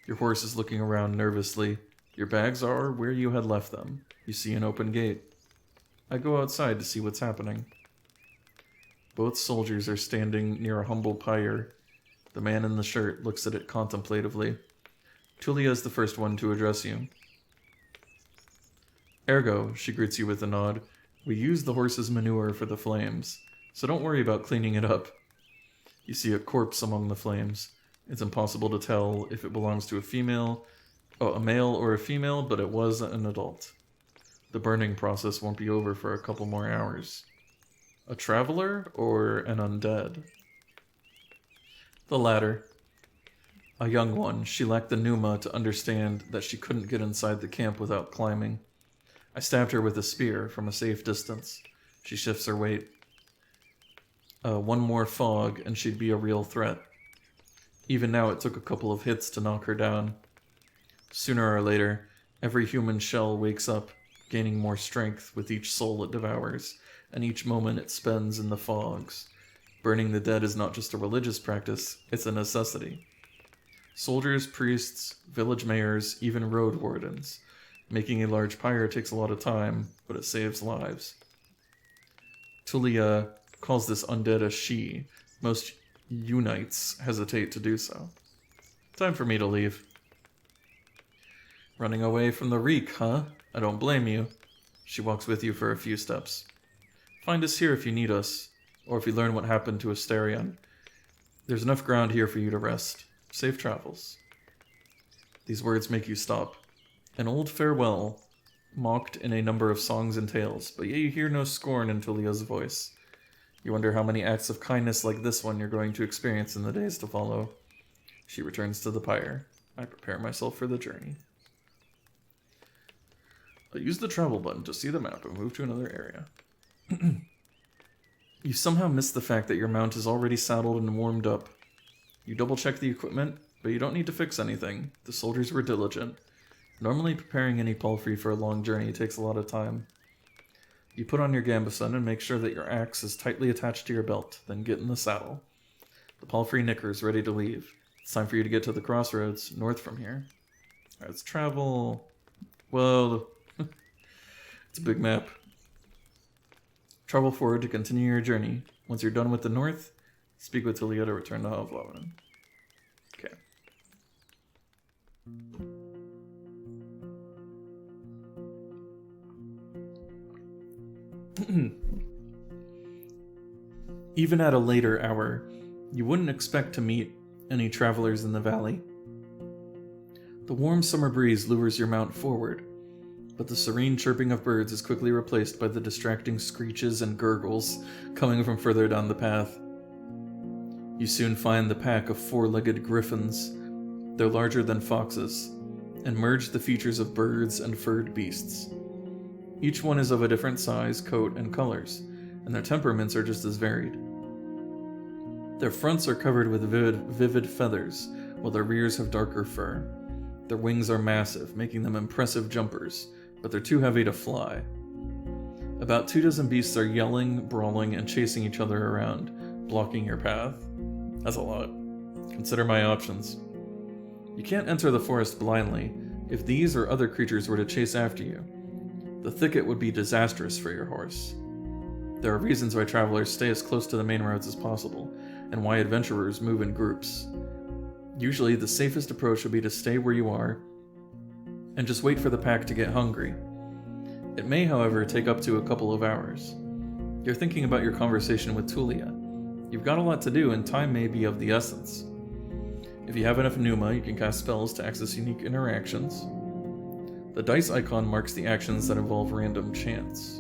A: Your horse is looking around nervously. Your bags are where you had left them. You see an open gate. I go outside to see what's happening. Both soldiers are standing near a humble pyre. The man in the shirt looks at it contemplatively. Tulia is the first one to address you. Ergo, she greets you with a nod. We use the horse's manure for the flames, so don't worry about cleaning it up. You see a corpse among the flames. It's impossible to tell if it belongs to a male or a female, but it was an adult. The burning process won't be over for a couple more hours. A traveler or an undead? The latter. A young one, she lacked the pneuma to understand that she couldn't get inside the camp without climbing. I stabbed her with a spear from a safe distance. She shifts her weight. One more fog, and she'd be a real threat. Even now, it took a couple of hits to knock her down. Sooner or later, every human shell wakes up, gaining more strength with each soul it devours, and each moment it spends in the fogs. Burning the dead is not just a religious practice, it's a necessity. Soldiers, priests, village mayors, even road wardens. Making a large pyre takes a lot of time, but it saves lives. Tulia calls this undead a she. Most Unites hesitate to do so. Time for me to leave. Running away from the reek, huh? I don't blame you. She walks with you for a few steps. Find us here if you need us, or if you learn what happened to Asterion. There's enough ground here for you to rest. Safe travels. These words make you stop. An old farewell, mocked in a number of songs and tales, but yet you hear no scorn in Tulia's voice. You wonder how many acts of kindness like this one you're going to experience in the days to follow. She returns to the pyre. I prepare myself for the journey. I use the travel button to see the map and move to another area. You somehow miss the fact that your mount is already saddled and warmed up. You double-check the equipment, but you don't need to fix anything. The soldiers were diligent. Normally preparing any palfrey for a long journey takes a lot of time. You put on your gambeson and make sure that your axe is tightly attached to your belt, then get in the saddle. The palfrey knicker's ready to leave. It's time for you to get to the crossroads, north from here. Alright, let's travel. Whoa. It's a big map. Travel forward to continue your journey. Once you're done with the north, speak with Tulia to return to Havlaven. Okay. Even at a later hour, you wouldn't expect to meet any travelers in the valley. The warm summer breeze lures your mount forward, but the serene chirping of birds is quickly replaced by the distracting screeches and gurgles coming from further down the path. You soon find the pack of four-legged griffins. They're larger than foxes, and merge the features of birds and furred beasts. Each one is of a different size, coat, and colors, and their temperaments are just as varied. Their fronts are covered with vivid feathers, while their rears have darker fur. Their wings are massive, making them impressive jumpers, but they're too heavy to fly. About 24 beasts are yelling, brawling, and chasing each other around, blocking your path. That's a lot. Consider my options. You can't enter the forest blindly. If these or other creatures were to chase after you, The thicket would be disastrous for your horse. There are reasons why travelers stay as close to the main roads as possible, and why adventurers move in groups. Usually, the safest approach would be to stay where you are, and just wait for the pack to get hungry. It may, however, take up to a couple of hours. You're thinking about your conversation with Tulia. You've got a lot to do, and time may be of the essence. If you have enough Pneuma, you can cast spells to access unique interactions. The dice icon marks the actions that involve random chance.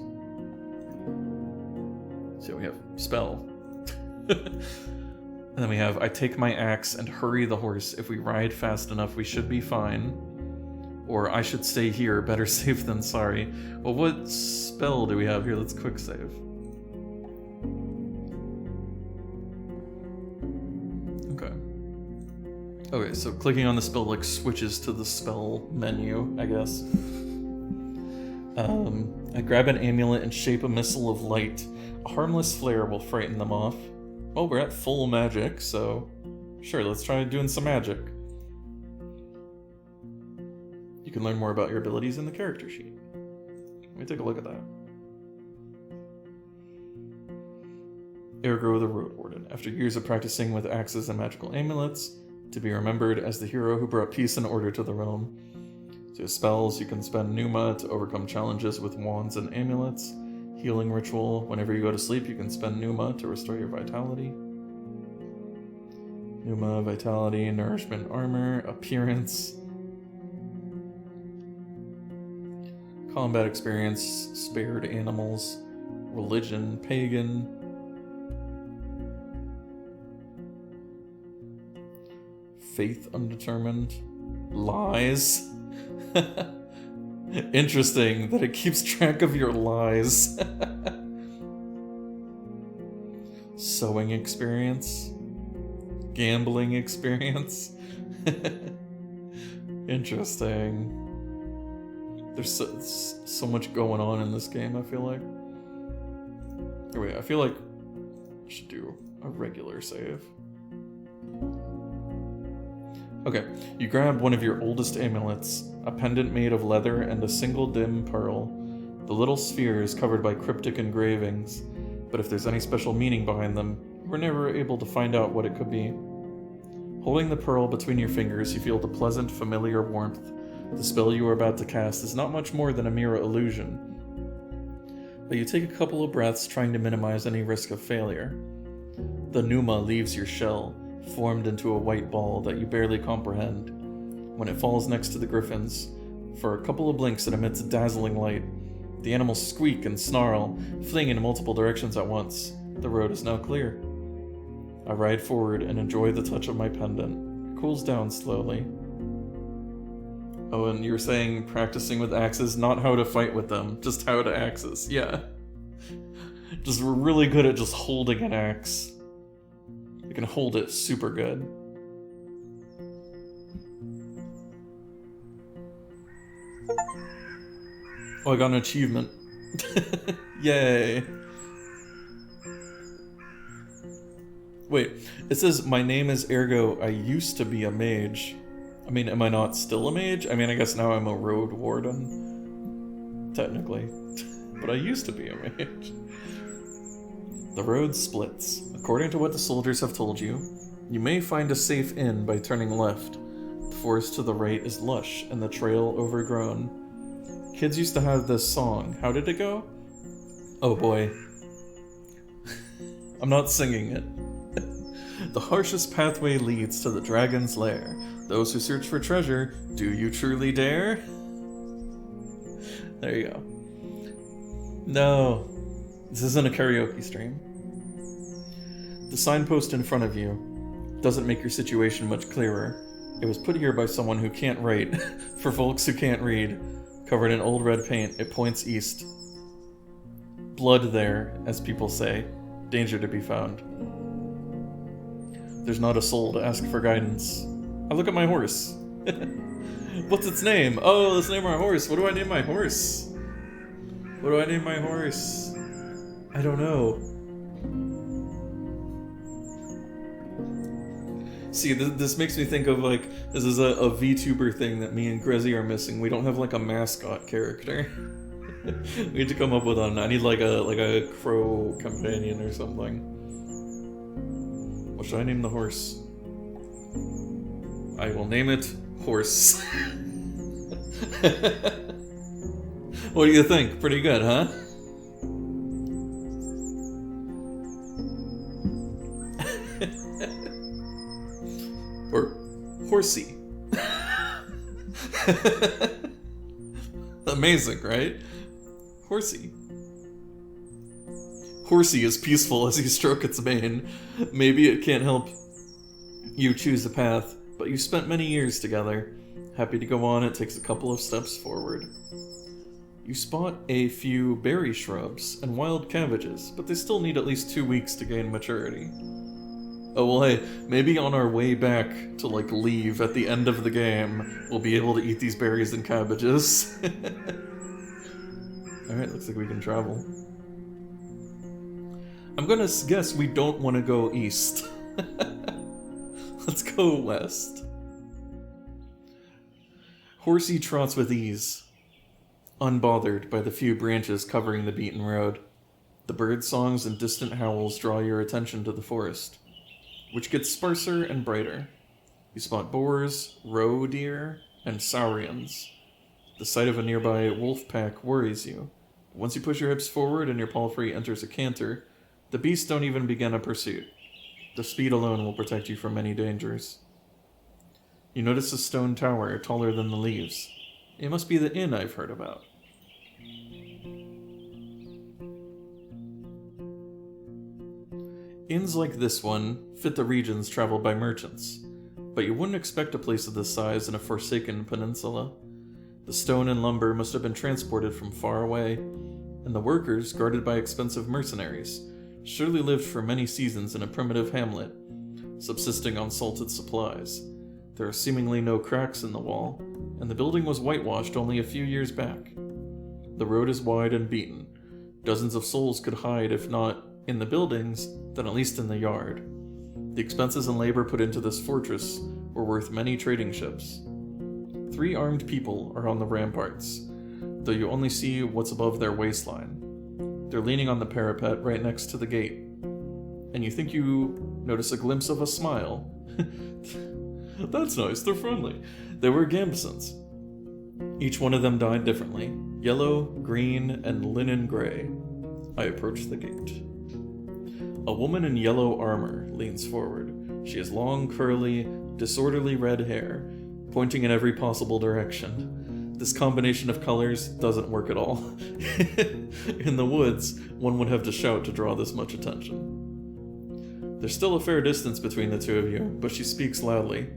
A: So we have spell. And then we have, I take my axe and hurry the horse. If we ride fast enough, we should be fine. Or, I should stay here, better safe than sorry. Well, what spell do we have here? Let's quick save. Okay. Okay, so clicking on the spell, like, switches to the spell menu, I guess. I grab an amulet and shape a missile of light. A harmless flare will frighten them off. Oh, we're at full magic, so sure, let's try doing some magic. You can learn more about your abilities in the character sheet. Let me take a look at that. Ergo the Roadwarden. After years of practicing with axes and magical amulets, to be remembered as the hero who brought peace and order to the realm. So spells, you can spend Pneuma to overcome challenges with wands and amulets. Healing ritual, whenever you go to sleep, you can spend Pneuma to restore your vitality. Pneuma, vitality, nourishment, armor, appearance. Combat experience, spared animals, religion, pagan. Faith undetermined. Lies. Interesting that it keeps track of your lies. Sewing experience. Gambling experience. Interesting. There's so much going on in this game, I feel like. Wait, I feel like I should do a regular save. Okay, you grab one of your oldest amulets, a pendant made of leather and a single dim pearl. The little sphere is covered by cryptic engravings, but if there's any special meaning behind them, you were never able to find out what it could be. Holding the pearl between your fingers, you feel the pleasant, familiar warmth. The spell you are about to cast is not much more than a mere illusion. But you take a couple of breaths, trying to minimize any risk of failure. The Pneuma leaves your shell, formed into a white ball that you barely comprehend. When it falls next to the griffins, for a couple of blinks it emits a dazzling light. The animals squeak and snarl, fleeing in multiple directions at once. The road is now clear. I ride forward and enjoy the touch of my pendant. It cools down slowly. Oh, and you're saying practicing with axes, not how to fight with them, just how to axes. Yeah. Just we're really good at just holding an axe. You can hold it super good. Oh, I got an achievement. Yay. Wait, it says, my name is Ergo, I used to be a mage. I mean, am I not still a mage? I mean, I guess now I'm a Roadwarden. Technically. But I used to be a mage. The road splits. According to what the soldiers have told you, you may find a safe inn by turning left. The forest to the right is lush, and the trail overgrown. Kids used to have this song. How did it go? Oh boy. I'm not singing it. The harshest pathway leads to the dragon's lair. Those who search for treasure, do you truly dare? There you go. No, this isn't a karaoke stream. The signpost in front of you doesn't make your situation much clearer. It was put here by someone who can't write. For folks who can't read, covered in old red paint, it points east. Blood there, as people say. Danger to be found. There's not a soul to ask for guidance. I look at my horse. What's its name? Oh, let's name our horse. What do I name my horse? What do I name my horse? I don't know. See, this makes me think of, like, this is a VTuber thing that me and Grezzy are missing. We don't have, like, a mascot character. We need to come up with one. I need like a crow companion or something. What should I name the horse? I will name it Horse. What do you think? Pretty good, huh? Or Horsey. Amazing, right? Horsey. Horsey is peaceful as you stroke its mane. Maybe it can't help you choose a path, but you spent many years together. Happy to go on, it takes a couple of steps forward. You spot a few berry shrubs and wild cabbages, but they still need at least 2 weeks to gain maturity. Oh well, hey, maybe on our way back to, like, leave at the end of the game, we'll be able to eat these berries and cabbages. Alright, looks like we can travel. I'm gonna guess we don't want to go east. Let's go west. Horsey trots with ease, unbothered by the few branches covering the beaten road. The bird songs and distant howls draw your attention to the forest, which gets sparser and brighter. You spot boars, roe deer, and saurians. The sight of a nearby wolf pack worries you. Once you push your hips forward and your palfrey enters a canter, the beasts don't even begin a pursuit. The speed alone will protect you from many dangers. You notice a stone tower taller than the leaves. It must be the inn I've heard about. Inns like this one fit the regions traveled by merchants, but you wouldn't expect a place of this size in a forsaken peninsula. The stone and lumber must have been transported from far away, and the workers, guarded by expensive mercenaries, surely lived for many seasons in a primitive hamlet, subsisting on salted supplies. There are seemingly no cracks in the wall, and the building was whitewashed only a few years back. The road is wide and beaten. Dozens of souls could hide, if not in the buildings, then at least in the yard. The expenses and labor put into this fortress were worth many trading ships. 3 armed people are on the ramparts, though you only see what's above their waistline. They're leaning on the parapet right next to the gate, and you think you notice a glimpse of a smile. That's nice, they're friendly. They were Gambesons. Each one of them died differently: yellow, green, and linen gray. I approach the gate. A woman in yellow armor leans forward. She has long, curly, disorderly red hair, pointing in every possible direction. This combination of colors doesn't work at all. In the woods, one would have to shout to draw this much attention. There's still a fair distance between the two of you, but she speaks loudly.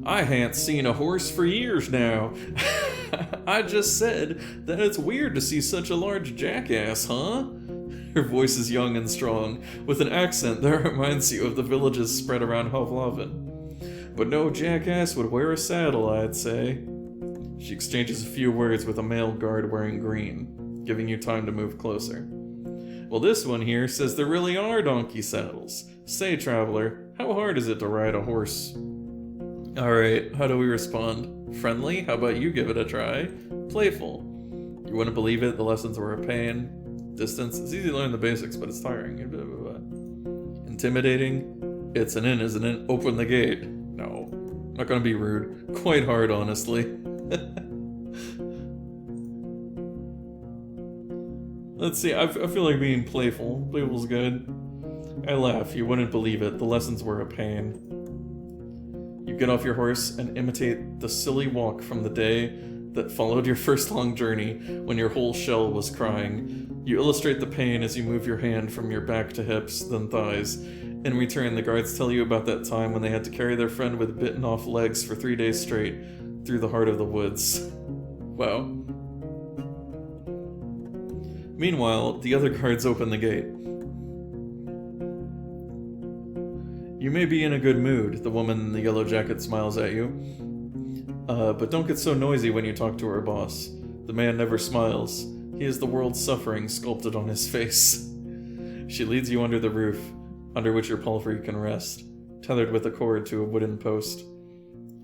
A: I han't seen a horse for years now. I just said that it's weird to see such a large jackass, huh? Her voice is young and strong, with an accent that reminds you of the villages spread around Hovlavin. But no jackass would wear a saddle, I'd say. She exchanges a few words with a male guard wearing green, giving you time to move closer. Well, this one here says there really are donkey saddles. Say, traveler, how hard is it to ride a horse? Alright, how do we respond? Friendly? How about you give it a try? Playful? You wouldn't believe it, the lessons were a pain. Distance? It's easy to learn the basics, but it's tiring. Intimidating? It's an inn, isn't it? Open the gate. No, I'm not gonna be rude. Quite hard, honestly. Let's see, I feel like being playful. Playful's good. I laugh, you wouldn't believe it. The lessons were a pain. You get off your horse and imitate the silly walk from the day that followed your first long journey when your whole shell was crying. You illustrate the pain as you move your hand from your back to hips, then thighs. In return, the guards tell you about that time when they had to carry their friend with bitten off legs for 3 days straight through the heart of the woods. Wow. Meanwhile, the other guards open the gate. You may be in a good mood, the woman in the yellow jacket smiles at you. But don't get so noisy when you talk to our boss. The man never smiles. He has the world's suffering sculpted on his face. She leads you under the roof, under which your palfrey can rest, tethered with a cord to a wooden post,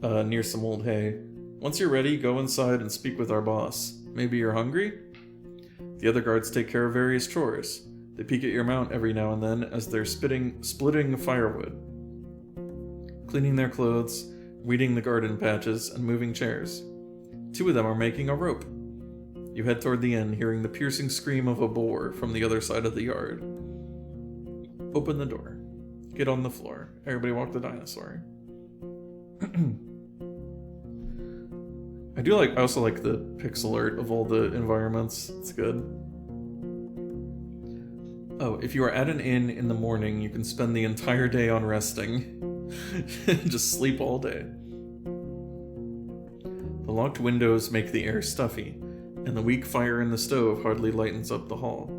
A: near some old hay. Once you're ready, go inside and speak with our boss. Maybe you're hungry? The other guards take care of various chores. They peek at your mount every now and then as they're splitting firewood, cleaning their clothes, weeding the garden patches, and moving chairs. 2 of them are making a rope. You head toward the inn, hearing the piercing scream of a boar from the other side of the yard. Open the door. Get on the floor. Everybody walk the dinosaur. I also like the pixel art of all the environments. It's good. Oh, if you are at an inn in the morning, you can spend the entire day on resting. Just sleep all day. The locked windows make the air stuffy, and the weak fire in the stove hardly lightens up the hall.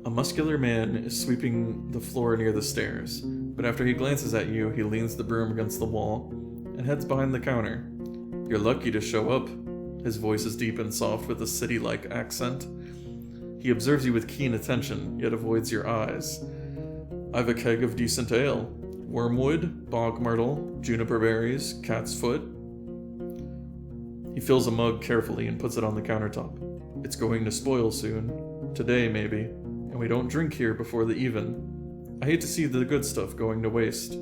A: A muscular man is sweeping the floor near the stairs, but after he glances at you, he leans the broom against the wall and heads behind the counter. You're lucky to show up. His voice is deep and soft with a city-like accent. He observes you with keen attention, yet avoids your eyes. I've a keg of decent ale. Wormwood, bog myrtle, juniper berries, cat's foot. He fills a mug carefully and puts it on the countertop. It's going to spoil soon. Today, maybe. And we don't drink here before the even. I hate to see the good stuff going to waste.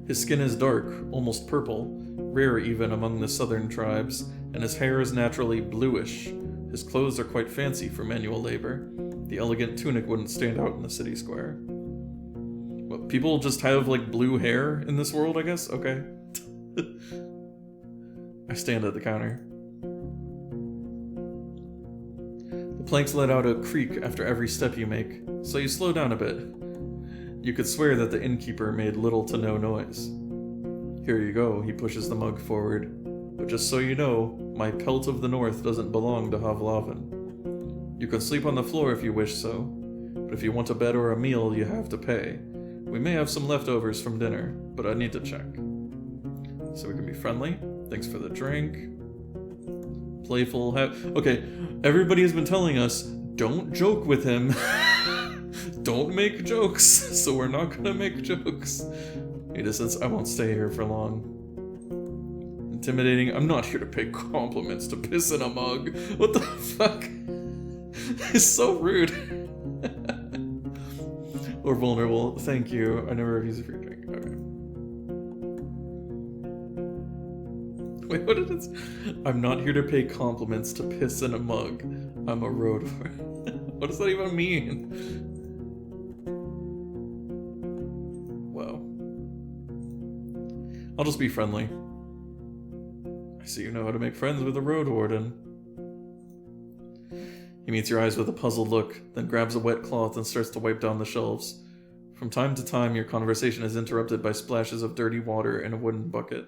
A: His skin is dark, almost purple, rare even among the southern tribes, and his hair is naturally bluish. His clothes are quite fancy for manual labor. The elegant tunic wouldn't stand out in the city square. What, people just have, like, blue hair in this world, I guess? Okay. I stand at the counter. The planks let out a creak after every step you make, so you slow down a bit. You could swear that the innkeeper made little to no noise. Here you go, he pushes the mug forward. But just so you know, my pelt of the north doesn't belong to Havlavin. You can sleep on the floor if you wish so, but if you want a bed or a meal, you have to pay. We may have some leftovers from dinner, but I need to check. So we can be friendly. Thanks for the drink. Playful. Okay, everybody has been telling us, don't joke with him. Don't make jokes, so we're not gonna make jokes. Since I won't stay here for long. Intimidating. I'm not here to pay compliments to piss in a mug. What the fuck? It's so rude. Or vulnerable. Thank you. I never refuse a free drink. Okay. Wait, what did it say? I'm not here to pay compliments to piss in a mug. I'm a Roadwarden. What does that even mean? Wow. I'll just be friendly. I see you know how to make friends with a Roadwarden. He meets your eyes with a puzzled look, then grabs a wet cloth and starts to wipe down the shelves. From time to time, your conversation is interrupted by splashes of dirty water in a wooden bucket.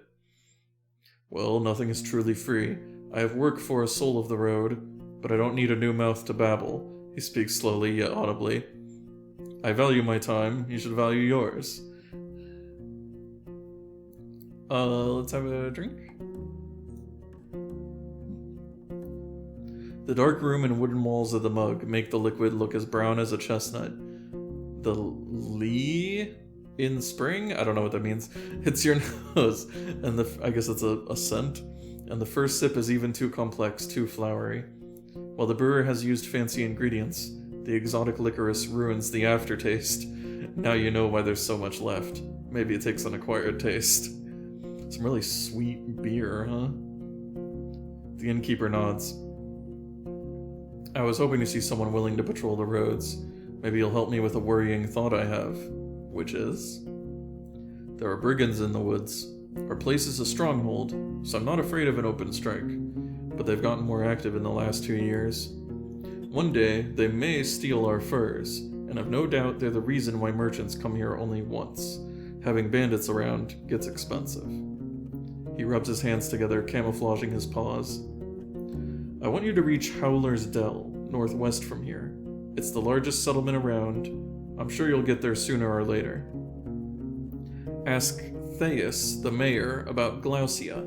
A: Well, nothing is truly free. I have work for a soul of the road, but I don't need a new mouth to babble. He speaks slowly yet audibly. I value my time, you should value yours. Let's have a drink? The dark room and wooden walls of the mug make the liquid look as brown as a chestnut. The Lee in spring? I don't know what that means. Hits your nose, and I guess it's a scent. And the first sip is even too complex, too flowery. While the brewer has used fancy ingredients, the exotic licorice ruins the aftertaste. Now you know why there's so much left. Maybe it takes an acquired taste. Some really sweet beer, huh? The innkeeper nods. I was hoping to see someone willing to patrol the roads. Maybe you'll help me with a worrying thought I have. Which is? There are brigands in the woods. Our place is a stronghold, so I'm not afraid of an open strike. But they've gotten more active in the last 2 years. One day, they may steal our furs, and I've no doubt they're the reason why merchants come here only once. Having bandits around gets expensive. He rubs his hands together, camouflaging his paws. I want you to reach Howler's Dell, northwest from here. It's the largest settlement around. I'm sure you'll get there sooner or later. Ask Thais, the mayor, about Glaucia,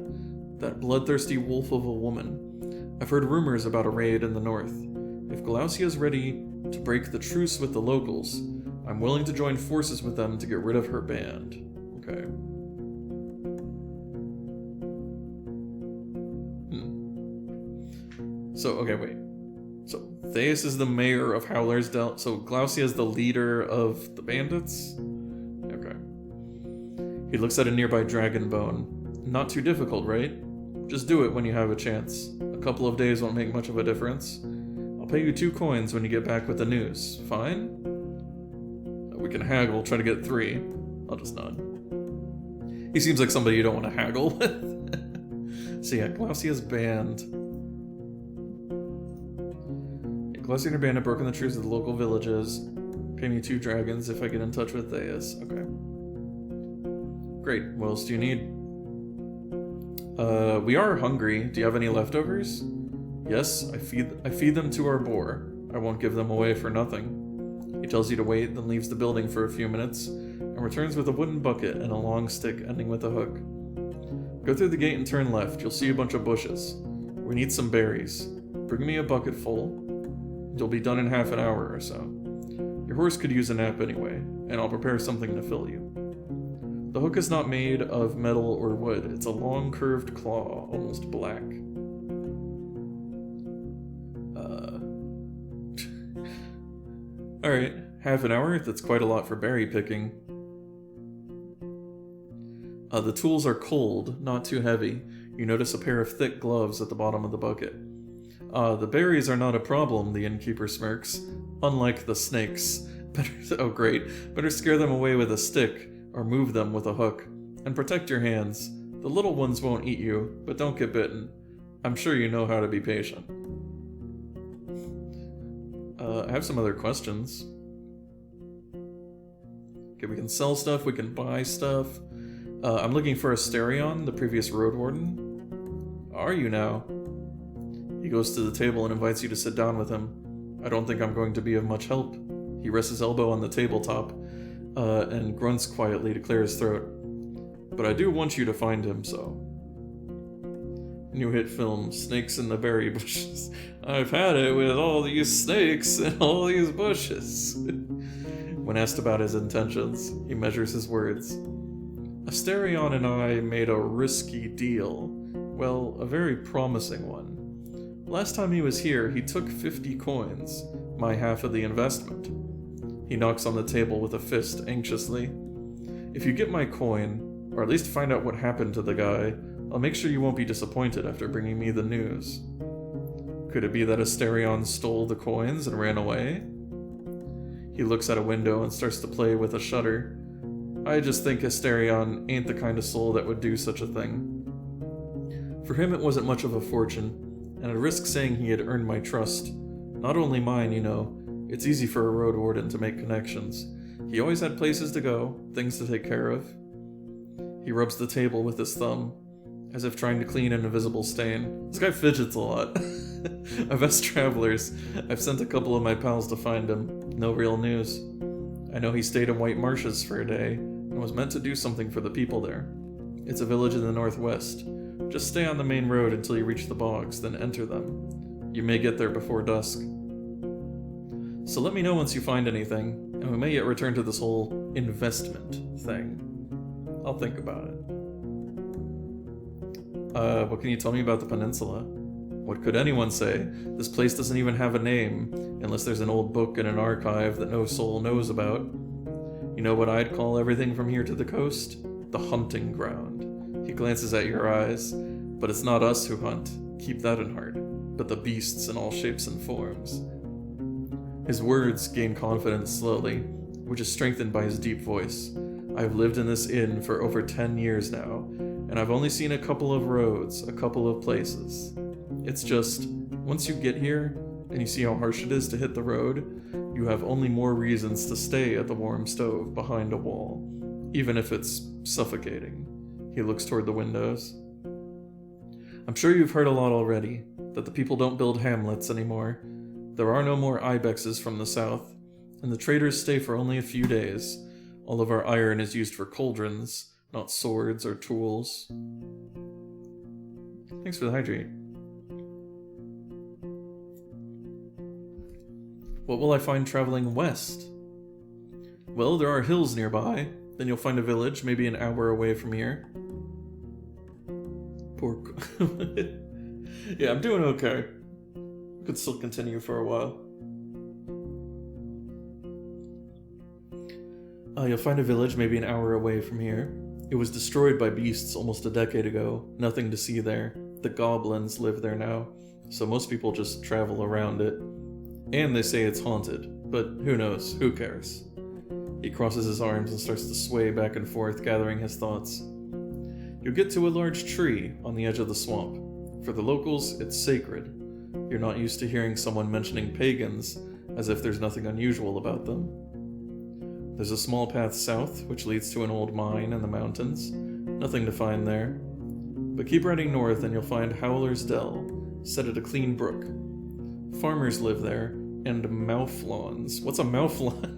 A: that bloodthirsty wolf of a woman. I've heard rumors about a raid in the north. If Glaucia's ready to break the truce with the locals, I'm willing to join forces with them to get rid of her band. Okay. So, okay, wait. Theus is the mayor of Howler's Dell. So Glaucia is the leader of the bandits? Okay. He looks at a nearby dragon bone. Not too difficult, right? Just do it when you have a chance. A couple of days won't make much of a difference. I'll pay you 2 coins when you get back with the news. Fine? We can haggle, try to get 3. I'll just nod. He seems like somebody you don't want to haggle with. So yeah, Glaucia's band. Glaucia and her band have broken the truce of the local villages. Pay me 2 dragons if I get in touch with Theus. Okay. Great. What else do you need? We are hungry. Do you have any leftovers? Yes, I feed them to our boar. I won't give them away for nothing. He tells you to wait, then leaves the building for a few minutes, and returns with a wooden bucket and a long stick ending with a hook. Go through the gate and turn left. You'll see a bunch of bushes. We need some berries. Bring me a bucket full. You'll be done in half an hour or so. Your horse could use a nap anyway, and I'll prepare something to fill you. The hook is not made of metal or wood. It's a long curved claw, almost black. Alright, half an hour? That's quite a lot for berry picking. The tools are cold, not too heavy. You notice a pair of thick gloves at the bottom of the bucket. The berries are not a problem, the innkeeper smirks. Unlike the snakes. Oh great. Better scare them away with a stick, or move them with a hook. And protect your hands. The little ones won't eat you, but don't get bitten. I'm sure you know how to be patient. I have some other questions. Okay, we can sell stuff, we can buy stuff. I'm looking for Asterion, the previous Roadwarden. Are you now? He goes to the table and invites you to sit down with him. I don't think I'm going to be of much help. He rests his elbow on the tabletop, and grunts quietly to clear his throat. But I do want you to find him, so... New hit film, Snakes in the Berry Bushes. I've had it with all these snakes and all these bushes. When asked about his intentions, he measures his words. Asterion and I made a risky deal. Well, a very promising one. Last time he was here, he took 50 coins, my half of the investment. He knocks on the table with a fist anxiously. If you get my coin, or at least find out what happened to the guy, I'll make sure you won't be disappointed after bringing me the news. Could it be that Asterion stole the coins and ran away? He looks at a window and starts to play with a shutter. I just think Asterion ain't the kind of soul that would do such a thing. For him it wasn't much of a fortune, and I'd risk saying he had earned my trust. Not only mine, you know. It's easy for a Roadwarden to make connections. He always had places to go, things to take care of. He rubs the table with his thumb, as if trying to clean an invisible stain. This guy fidgets a lot. I've asked travelers. I've sent a couple of my pals to find him. No real news. I know he stayed in White Marshes for a day, and was meant to do something for the people there. It's a village in the northwest. Just stay on the main road until you reach the bogs, then enter them. You may get there before dusk. So let me know once you find anything, and we may yet return to this whole investment thing. I'll think about it. What can you tell me about the peninsula? What could anyone say? This place doesn't even have a name, unless there's an old book in an archive that no soul knows about. You know what I'd call everything from here to the coast? The hunting ground. He glances at your eyes. But it's not us who hunt, keep that in heart, but the beasts in all shapes and forms. His words gain confidence slowly, which is strengthened by his deep voice. I've lived in this inn for over 10 years now, and I've only seen a couple of roads, a couple of places. It's just, once you get here, and you see how harsh it is to hit the road, you have only more reasons to stay at the warm stove behind a wall, even if it's suffocating. He looks toward the windows. I'm sure you've heard a lot already, that the people don't build hamlets anymore. There are no more ibexes from the south, and the traders stay for only a few days. All of our iron is used for cauldrons, not swords or tools. Thanks for the hydrate. What will I find traveling west? Well, there are hills nearby. Then you'll find a village, maybe an hour away from here. Poor... Yeah, I'm doing okay. We could still continue for a while. You'll find a village maybe an hour away from here. It was destroyed by beasts almost a decade ago. Nothing to see there. The goblins live there now, so most people just travel around it. And they say it's haunted, but who knows? Who cares? He crosses his arms and starts to sway back and forth, gathering his thoughts. You'll get to a large tree on the edge of the swamp. For the locals, it's sacred. You're not used to hearing someone mentioning pagans, as if there's nothing unusual about them. There's a small path south, which leads to an old mine in the mountains. Nothing to find there. But keep riding north and you'll find Howler's Dell, set at a clean brook. Farmers live there, and mouflons. What's a mouflon?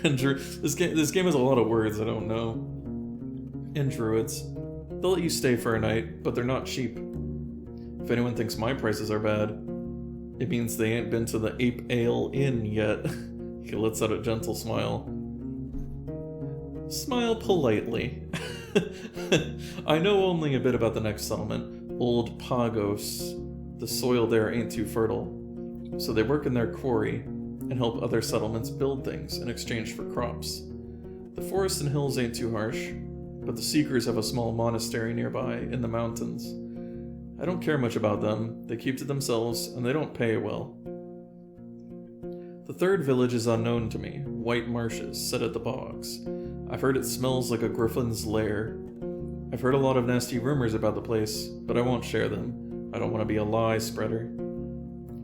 A: And this game has a lot of words I don't know. And druids. They'll let you stay for a night, but they're not cheap. If anyone thinks my prices are bad, it means they ain't been to the Ape Ale Inn yet. He lets out a gentle smile. Smile politely. I know only a bit about the next settlement, Old Pagos. The soil there ain't too fertile, so they work in their quarry and help other settlements build things in exchange for crops. The forests and hills ain't too harsh, but the Seekers have a small monastery nearby in the mountains. I don't care much about them, they keep to themselves, and they don't pay well. The third village is unknown to me, White Marshes, set at the bogs. I've heard it smells like a griffin's lair. I've heard a lot of nasty rumors about the place, but I won't share them. I don't want to be a lie spreader.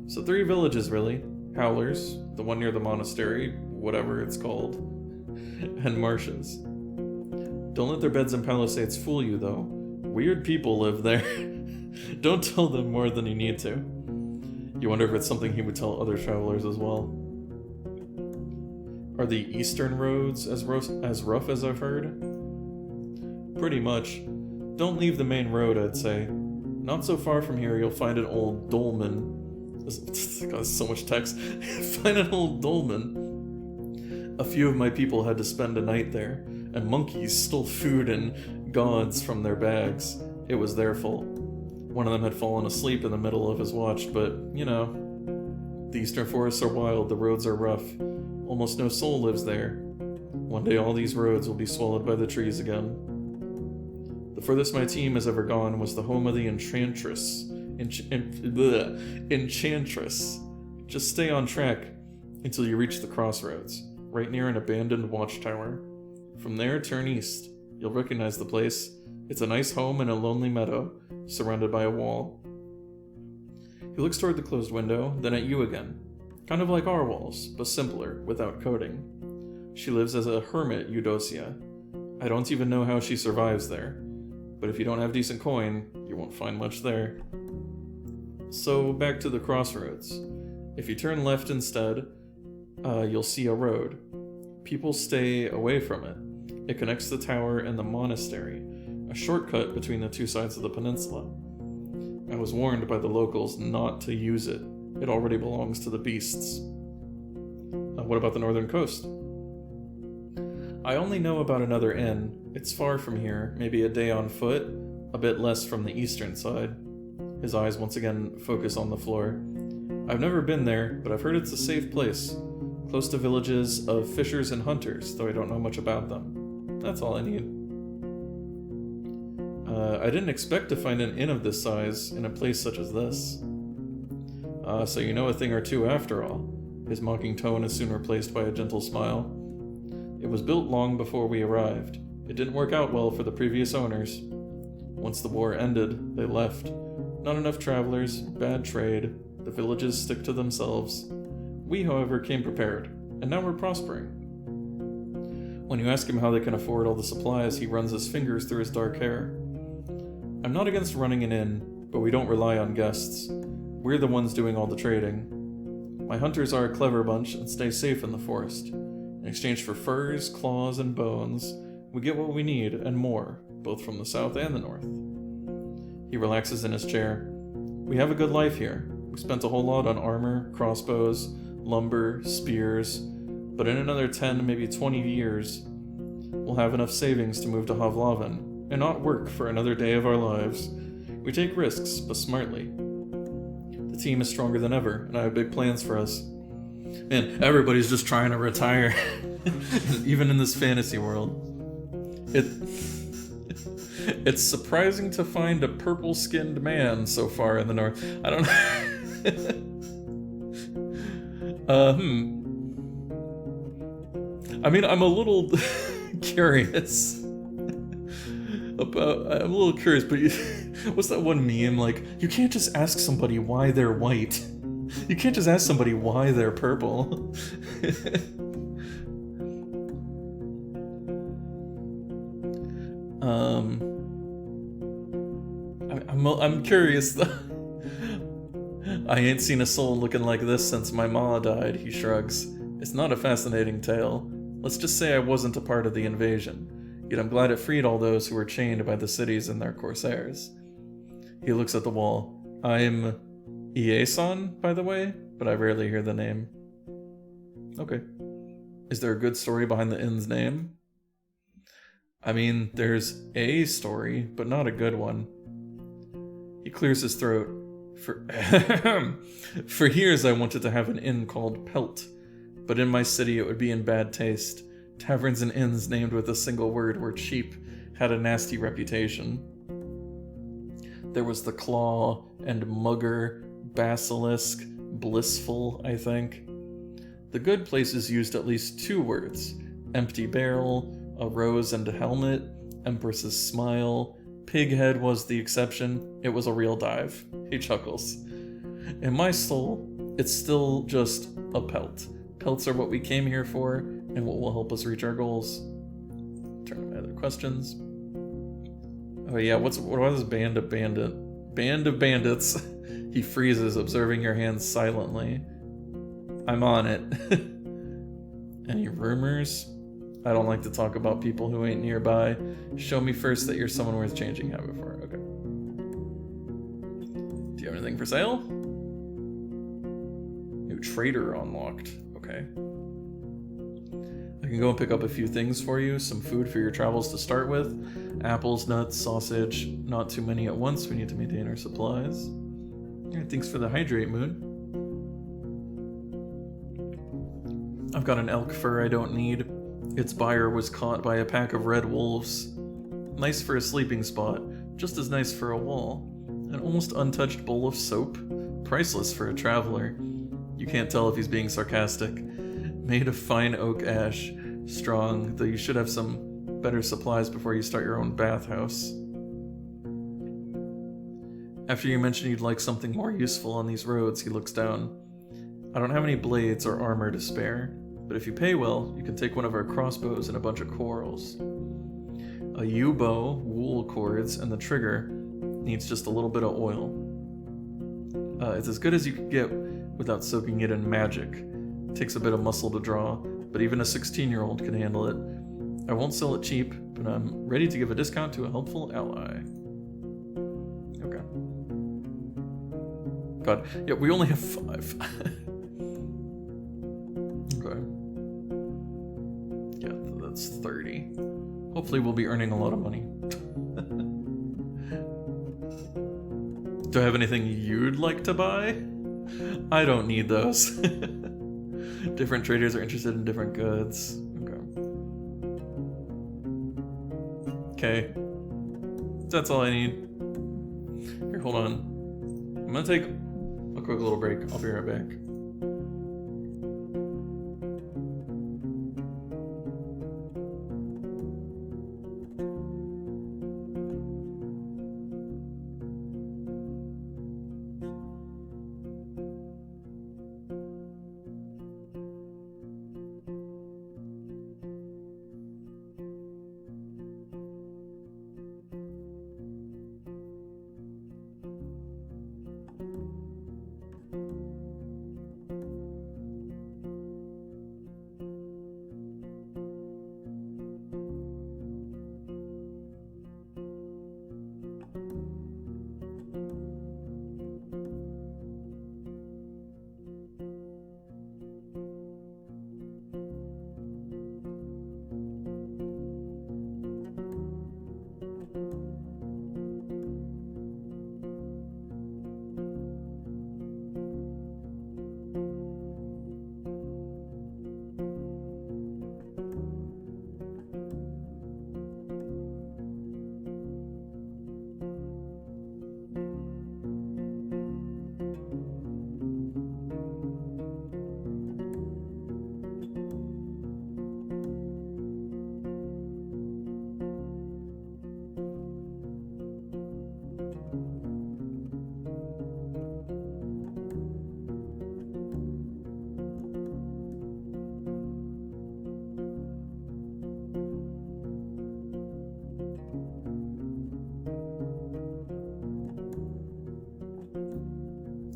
A: So 3 villages, really. Howlers, the one near the monastery, whatever it's called, and Marshes. Don't let their beds and palisades fool you, though. Weird people live there. Don't tell them more than you need to. You wonder if it's something he would tell other travelers as well. Are the eastern roads as rough as I've heard? Pretty much. Don't leave the main road, I'd say. Not so far from here, you'll find an old dolmen. God, so much text. Find an old dolmen. A few of my people had to spend a night there, and monkeys stole food and gods from their bags. It was their fault. One of them had fallen asleep in the middle of his watch, but, you know. The eastern forests are wild, the roads are rough. Almost no soul lives there. One day all these roads will be swallowed by the trees again. The furthest my team has ever gone was the home of the Enchantress. Enchantress. Just stay on track until you reach the crossroads, right near an abandoned watchtower. From there, turn east. You'll recognize the place. It's a nice home in a lonely meadow, surrounded by a wall. He looks toward the closed window, then at you again. Kind of like our walls, but simpler, without coding. She lives as a hermit, Eudocia. I don't even know how she survives there. But if you don't have decent coin, you won't find much there. So, back to the crossroads. If you turn left instead, you'll see a road. People stay away from it. It connects the tower and the monastery, a shortcut between the two sides of the peninsula. I was warned by the locals not to use it. It already belongs to the beasts. What about the northern coast? I only know about another inn. It's far from here, maybe a day on foot, a bit less from the eastern side. His eyes once again focus on the floor. I've never been there, but I've heard it's a safe place, close to villages of fishers and hunters, though I don't know much about them. That's all I need. I didn't expect to find an inn of this size in a place such as this. So you know a thing or two after all. His mocking tone is soon replaced by a gentle smile. It was built long before we arrived. It didn't work out well for the previous owners. Once the war ended, they left. Not enough travelers, bad trade, the villages stick to themselves. We, however, came prepared, and now we're prospering. When you ask him how they can afford all the supplies, he runs his fingers through his dark hair. I'm not against running an inn, but we don't rely on guests. We're the ones doing all the trading. My hunters are a clever bunch and stay safe in the forest. In exchange for furs, claws, and bones, we get what we need and more, both from the south and the north. He relaxes in his chair. We have a good life here. We spent a whole lot on armor, crossbows, lumber, spears, but in another 10, maybe 20 years, we'll have enough savings to move to Havlaven and not work for another day of our lives. We take risks, but smartly. The team is stronger than ever, and I have big plans for us. Man, everybody's just trying to retire, even in this fantasy world. It's surprising to find a purple-skinned man so far in the north. I don't know. I mean, I'm a little curious about. I'm a little curious, but what's that one meme like? You can't just ask somebody why they're white. You can't just ask somebody why they're purple. I'm curious though. I ain't seen a soul looking like this since my ma died, he shrugs. It's not a fascinating tale. Let's just say I wasn't a part of the invasion. Yet I'm glad it freed all those who were chained by the cities and their corsairs. He looks at the wall. I'm Ie-san, by the way, but I rarely hear the name. Okay. Is there a good story behind the inn's name? I mean, there's a story, but not a good one. He clears his throat. For years I wanted to have an inn called Pelt, but in my city it would be in bad taste. Taverns and inns named with a single word were cheap, had a nasty reputation. There was the Claw and Mugger, Basilisk, Blissful, I think. The good places used at least 2 words: empty barrel, a rose and a helmet, Empress's smile. Pighead was the exception. It was a real dive. He chuckles. In my soul, it's still just a pelt. Pelts are what we came here for, and what will help us reach our goals. Turn to my other questions. Oh yeah, what is this band of bandits? He freezes, observing your hands silently. I'm on it. Any rumors? I don't like to talk about people who ain't nearby. Show me first that you're someone worth changing habit for. Okay. Do you have anything for sale? New trader unlocked. Okay. I can go and pick up a few things for you. Some food for your travels to start with. Apples, nuts, sausage. Not too many at once. We need to maintain our supplies. Yeah, thanks for the hydrate, Moon. I've got an elk fur I don't need. Its buyer was caught by a pack of red wolves. Nice for a sleeping spot, just as nice for a wall. An almost untouched bowl of soap, priceless for a traveler. You can't tell if he's being sarcastic. Made of fine oak ash, strong, though you should have some better supplies before you start your own bathhouse. After you mention you'd like something more useful on these roads, he looks down. I don't have any blades or armor to spare. But if you pay well, you can take one of our crossbows and a bunch of corals. A yew-bow, wool cords, and the trigger needs just a little bit of oil. It's as good as you can get without soaking it in magic. It takes a bit of muscle to draw, but even a 16-year-old can handle it. I won't sell it cheap, but I'm ready to give a discount to a helpful ally. Okay. God, yeah, we only have 5. Okay. Yeah, that's 30. Hopefully we'll be earning a lot of money. Do I have anything you'd like to buy? I don't need those. Different traders are interested in different goods. Okay. That's all I need. Here, hold on. I'm gonna take a quick little break. I'll be right back.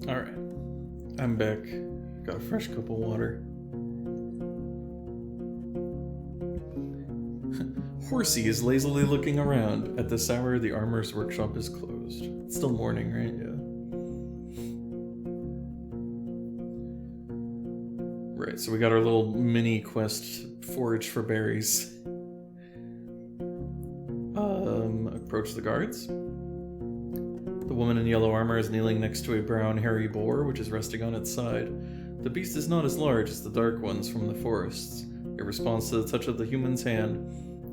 A: Alright. I'm back. Got a fresh cup of water. Horsey is lazily looking around. At this hour, the armorer's workshop is closed. It's still morning, right? Yeah. Right, so we got our little mini quest, forage for berries. Approach the guards. The woman in yellow armor is kneeling next to a brown hairy boar, which is resting on its side. The beast is not as large as the dark ones from the forests. It responds to the touch of the human's hand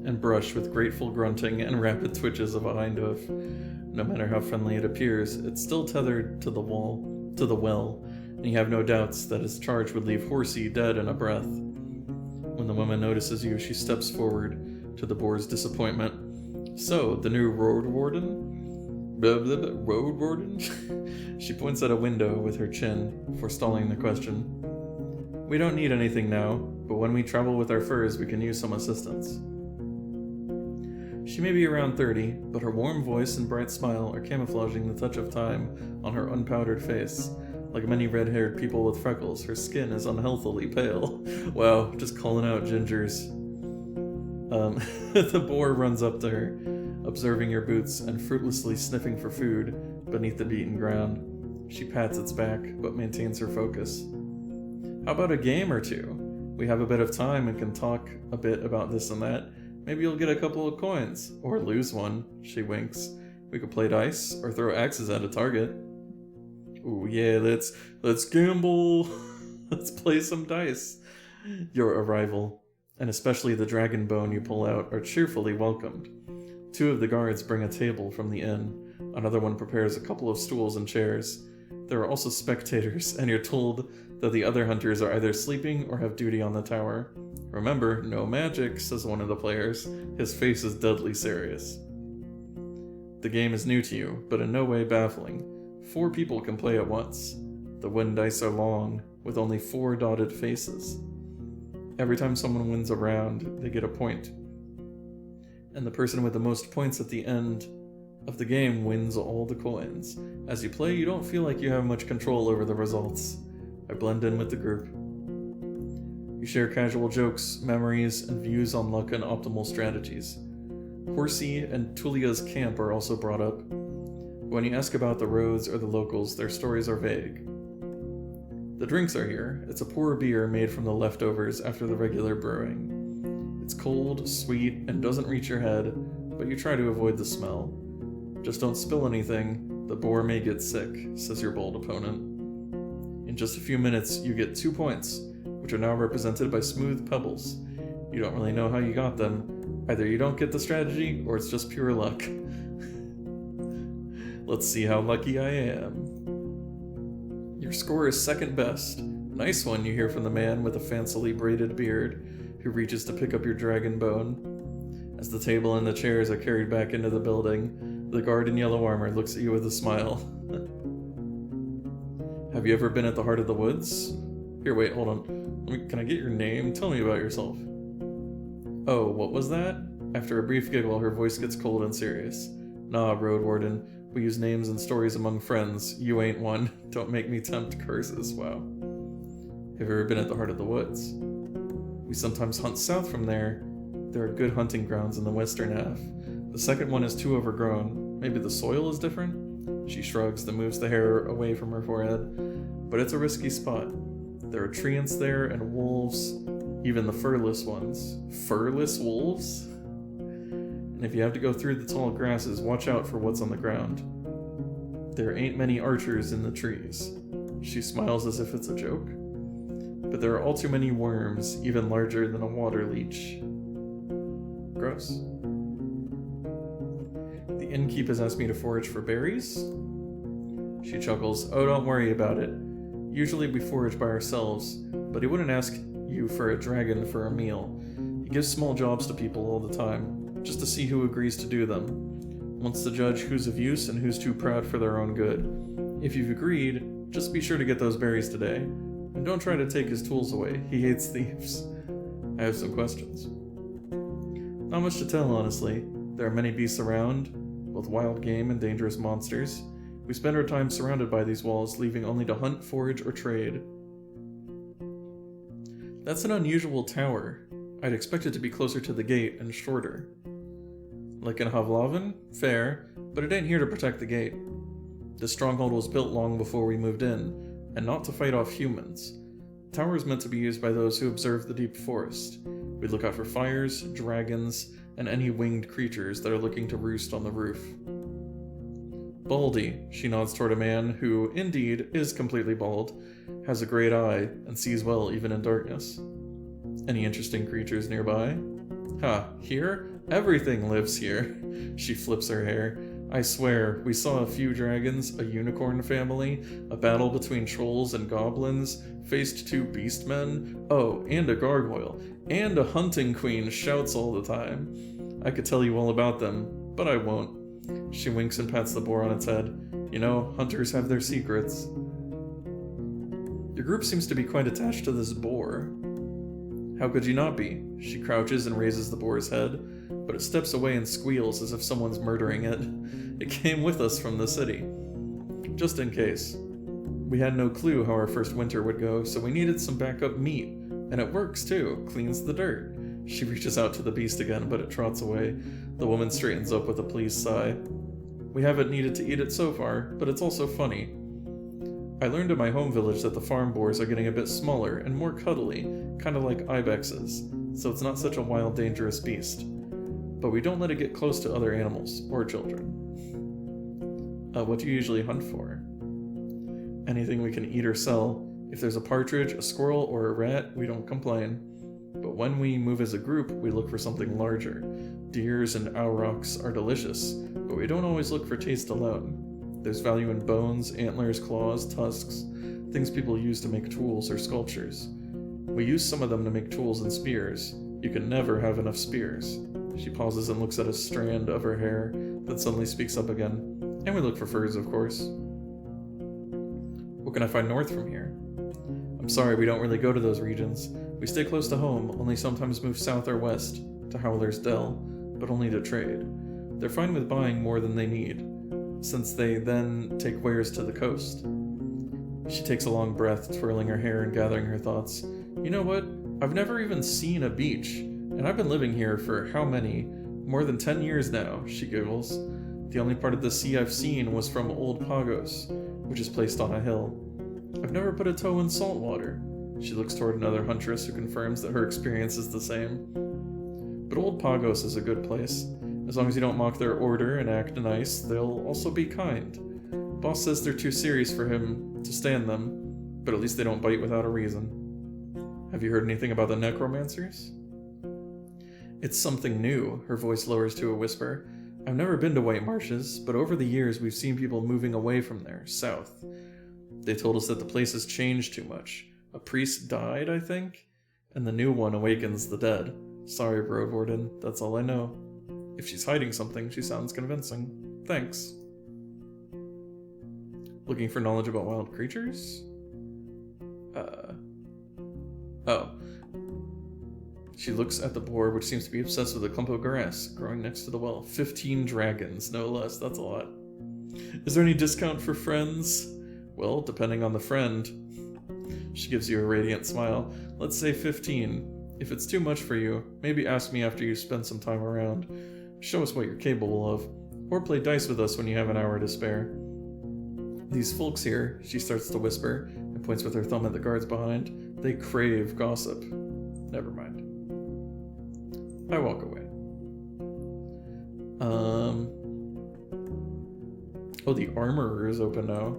A: and brush with grateful grunting and rapid twitches of a hind hoof. No matter how friendly it appears, it's still tethered to the well, and you have no doubts that its charge would leave Horsey dead in a breath. When the woman notices you, she steps forward to the boar's disappointment. So, the new Roadwarden? Roadwarden? She points at a window with her chin, forestalling the question. We don't need anything now, but when we travel with our furs, we can use some assistance. She may be around 30, but her warm voice and bright smile are camouflaging the touch of time on her unpowdered face. Like many red-haired people with freckles, her skin is unhealthily pale. Wow, just calling out gingers. The boar runs up to her, observing your boots and fruitlessly sniffing for food beneath the beaten ground. She pats its back, but maintains her focus. How about a game or two? We have a bit of time and can talk a bit about this and that. Maybe you'll get a couple of coins, or lose one, she winks. We could play dice, or throw axes at a target. Ooh, yeah, let's gamble. Let's play some dice. Your arrival, and especially the dragon bone you pull out, are cheerfully welcomed. 2 of the guards bring a table from the inn. Another one prepares a couple of stools and chairs. There are also spectators, and you're told that the other hunters are either sleeping or have duty on the tower. Remember, no magic, says one of the players. His face is deadly serious. The game is new to you, but in no way baffling. 4 people can play at once. The wooden dice are long, with only 4 dotted faces. Every time someone wins a round, they get a point. And the person with the most points at the end of the game wins all the coins. As you play, you don't feel like you have much control over the results. I blend in with the group. You share casual jokes, memories, and views on luck and optimal strategies. Horsey and Tulia's camp are also brought up. When you ask about the roads or the locals, their stories are vague. The drinks are here. It's a poor beer made from the leftovers after the regular brewing. It's cold, sweet, and doesn't reach your head, but you try to avoid the smell. Just don't spill anything. The boar may get sick, says your bold opponent. In just a few minutes, you get 2 points, which are now represented by smooth pebbles. You don't really know how you got them. Either you don't get the strategy, or it's just pure luck. Let's see how lucky I am. Your score is second best. Nice one, you hear from the man with a fancily braided beard, who reaches to pick up your dragon bone. As the table and the chairs are carried back into the building, the guard in yellow armor looks at you with a smile. Have you ever been at the heart of the woods? Here, wait, hold on. Can I get your name? Tell me about yourself. Oh, what was that? After a brief giggle, her voice gets cold and serious. Nah, Roadwarden. We use names and stories among friends. You ain't one. Don't make me tempt curses. Wow. Have you ever been at the heart of the woods? We sometimes hunt south from there. There are good hunting grounds in the western half. The second one is too overgrown. Maybe the soil is different? She shrugs, then moves the hair away from her forehead. But it's a risky spot. There are treants there and wolves, even the furless ones. Furless wolves? And if you have to go through the tall grasses, watch out for what's on the ground. There ain't many archers in the trees. She smiles as if it's a joke. But there are all too many worms, even larger than a water leech. Gross. The innkeep has asked me to forage for berries? She chuckles. Oh, don't worry about it. Usually we forage by ourselves, but he wouldn't ask you for a dragon for a meal. He gives small jobs to people all the time, just to see who agrees to do them. Wants to judge who's of use and who's too proud for their own good. If you've agreed, just be sure to get those berries today. And don't try to take his tools away. He hates thieves. I have some questions. Not much to tell, honestly. There are many beasts around, both wild game and dangerous monsters. We spend our time surrounded by these walls, leaving only to hunt, forage, or trade. That's an unusual tower. I'd expect it to be closer to the gate and shorter. Like in Havlaven? Fair, but it ain't here to protect the gate. This stronghold was built long before we moved in, and not to fight off humans. The tower is meant to be used by those who observe the deep forest. We look out for fires, dragons, and any winged creatures that are looking to roost on the roof. Baldy, she nods toward a man who, indeed, is completely bald, has a great eye, and sees well even in darkness. Any interesting creatures nearby? Here? Everything lives here. She flips her hair. I swear, we saw a few dragons, a unicorn family, a battle between trolls and goblins, faced 2 beastmen, oh, and a gargoyle, and a hunting queen shouts all the time. I could tell you all about them, but I won't. She winks and pats the boar on its head. You know, hunters have their secrets. Your group seems to be quite attached to this boar. How could you not be? She crouches and raises the boar's head, but it steps away and squeals as if someone's murdering it. It came with us from the city. Just in case. We had no clue how our first winter would go, so we needed some backup meat. And it works too, cleans the dirt. She reaches out to the beast again, but it trots away. The woman straightens up with a pleased sigh. We haven't needed to eat it so far, but it's also funny. I learned in my home village that the farm boars are getting a bit smaller and more cuddly, kind of like ibexes, so it's not such a wild, dangerous beast. But we don't let it get close to other animals, or children. What do you usually hunt for? Anything we can eat or sell. If there's a partridge, a squirrel, or a rat, we don't complain. But when we move as a group, we look for something larger. Deers and aurochs are delicious, but we don't always look for taste alone. There's value in bones, antlers, claws, tusks, things people use to make tools or sculptures. We use some of them to make tools and spears. You can never have enough spears. She pauses and looks at a strand of her hair, then suddenly speaks up again. And we look for furs, of course. What can I find north from here? I'm sorry, we don't really go to those regions. We stay close to home, only sometimes move south or west, to Howler's Dell, but only to trade. They're fine with buying more than they need, since they then take wares to the coast. She takes a long breath, twirling her hair and gathering her thoughts. You know what? I've never even seen a beach, and I've been living here for how many? More than 10 years now, she giggles. The only part of the sea I've seen was from Old Pagos, which is placed on a hill. I've never put a toe in salt water. She looks toward another huntress who confirms that her experience is the same. But Old Pagos is a good place. As long as you don't mock their order and act nice, they'll also be kind. Boss says they're too serious for him to stand them, but at least they don't bite without a reason. Have you heard anything about the necromancers? It's something new, her voice lowers to a whisper. I've never been to White Marshes, but over the years we've seen people moving away from there, south. They told us that the place has changed too much. A priest died, I think? And the new one awakens the dead. Sorry, Roadwarden, that's all I know. If she's hiding something, she sounds convincing. Thanks. Looking for knowledge about wild creatures? Oh. She looks at the boar, which seems to be obsessed with a clump of grass growing next to the well. 15 dragons, no less. That's a lot. Is there any discount for friends? Well, depending on the friend. She gives you a radiant smile. Let's say 15. If it's too much for you, maybe ask me after you spend some time around. Show us what you're capable of. Or play dice with us when you have an hour to spare. These folks here, she starts to whisper, and points with her thumb at the guards behind. They crave gossip. Never mind. I walk away. Oh, the armorer is open now.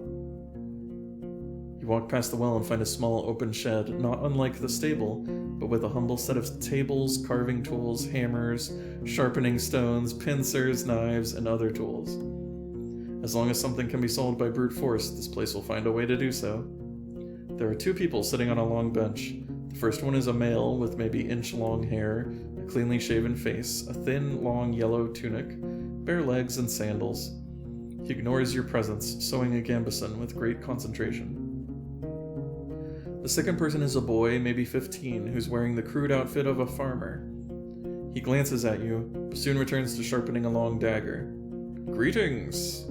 A: You walk past the well and find a small open shed, not unlike the stable, but with a humble set of tables, carving tools, hammers, sharpening stones, pincers, knives, and other tools. As long as something can be sold by brute force, this place will find a way to do so. There are 2 people sitting on a long bench. The first one is a male with maybe inch-long hair, a cleanly shaven face, a thin, long yellow tunic, bare legs, and sandals. He ignores your presence, sewing a gambeson with great concentration. The second person is a boy, maybe 15, who's wearing the crude outfit of a farmer. He glances at you, but soon returns to sharpening a long dagger. Greetings!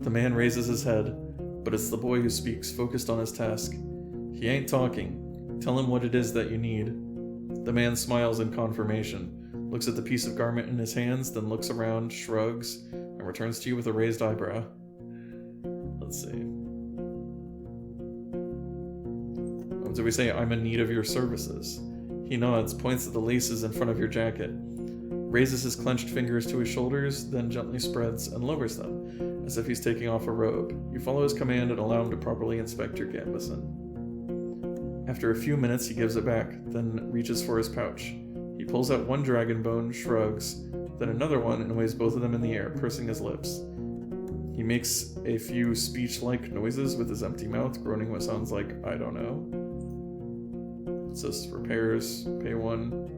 A: The man raises his head, but it's the boy who speaks, focused on his task. He ain't talking. Tell him what it is that you need. The man smiles in confirmation, looks at the piece of garment in his hands, then looks around, shrugs, and returns to you with a raised eyebrow. Let's see. What did we say? I'm in need of your services. He nods, points at the laces in front of your jacket, raises his clenched fingers to his shoulders, then gently spreads and lowers them, as if he's taking off a robe. You follow his command and allow him to properly inspect your gambeson. After a few minutes, he gives it back, then reaches for his pouch. He pulls out one dragon bone, shrugs, then another one, and waves both of them in the air, pursing his lips. He makes a few speech-like noises with his empty mouth, groaning what sounds like, I don't know. It says repairs, pay 1.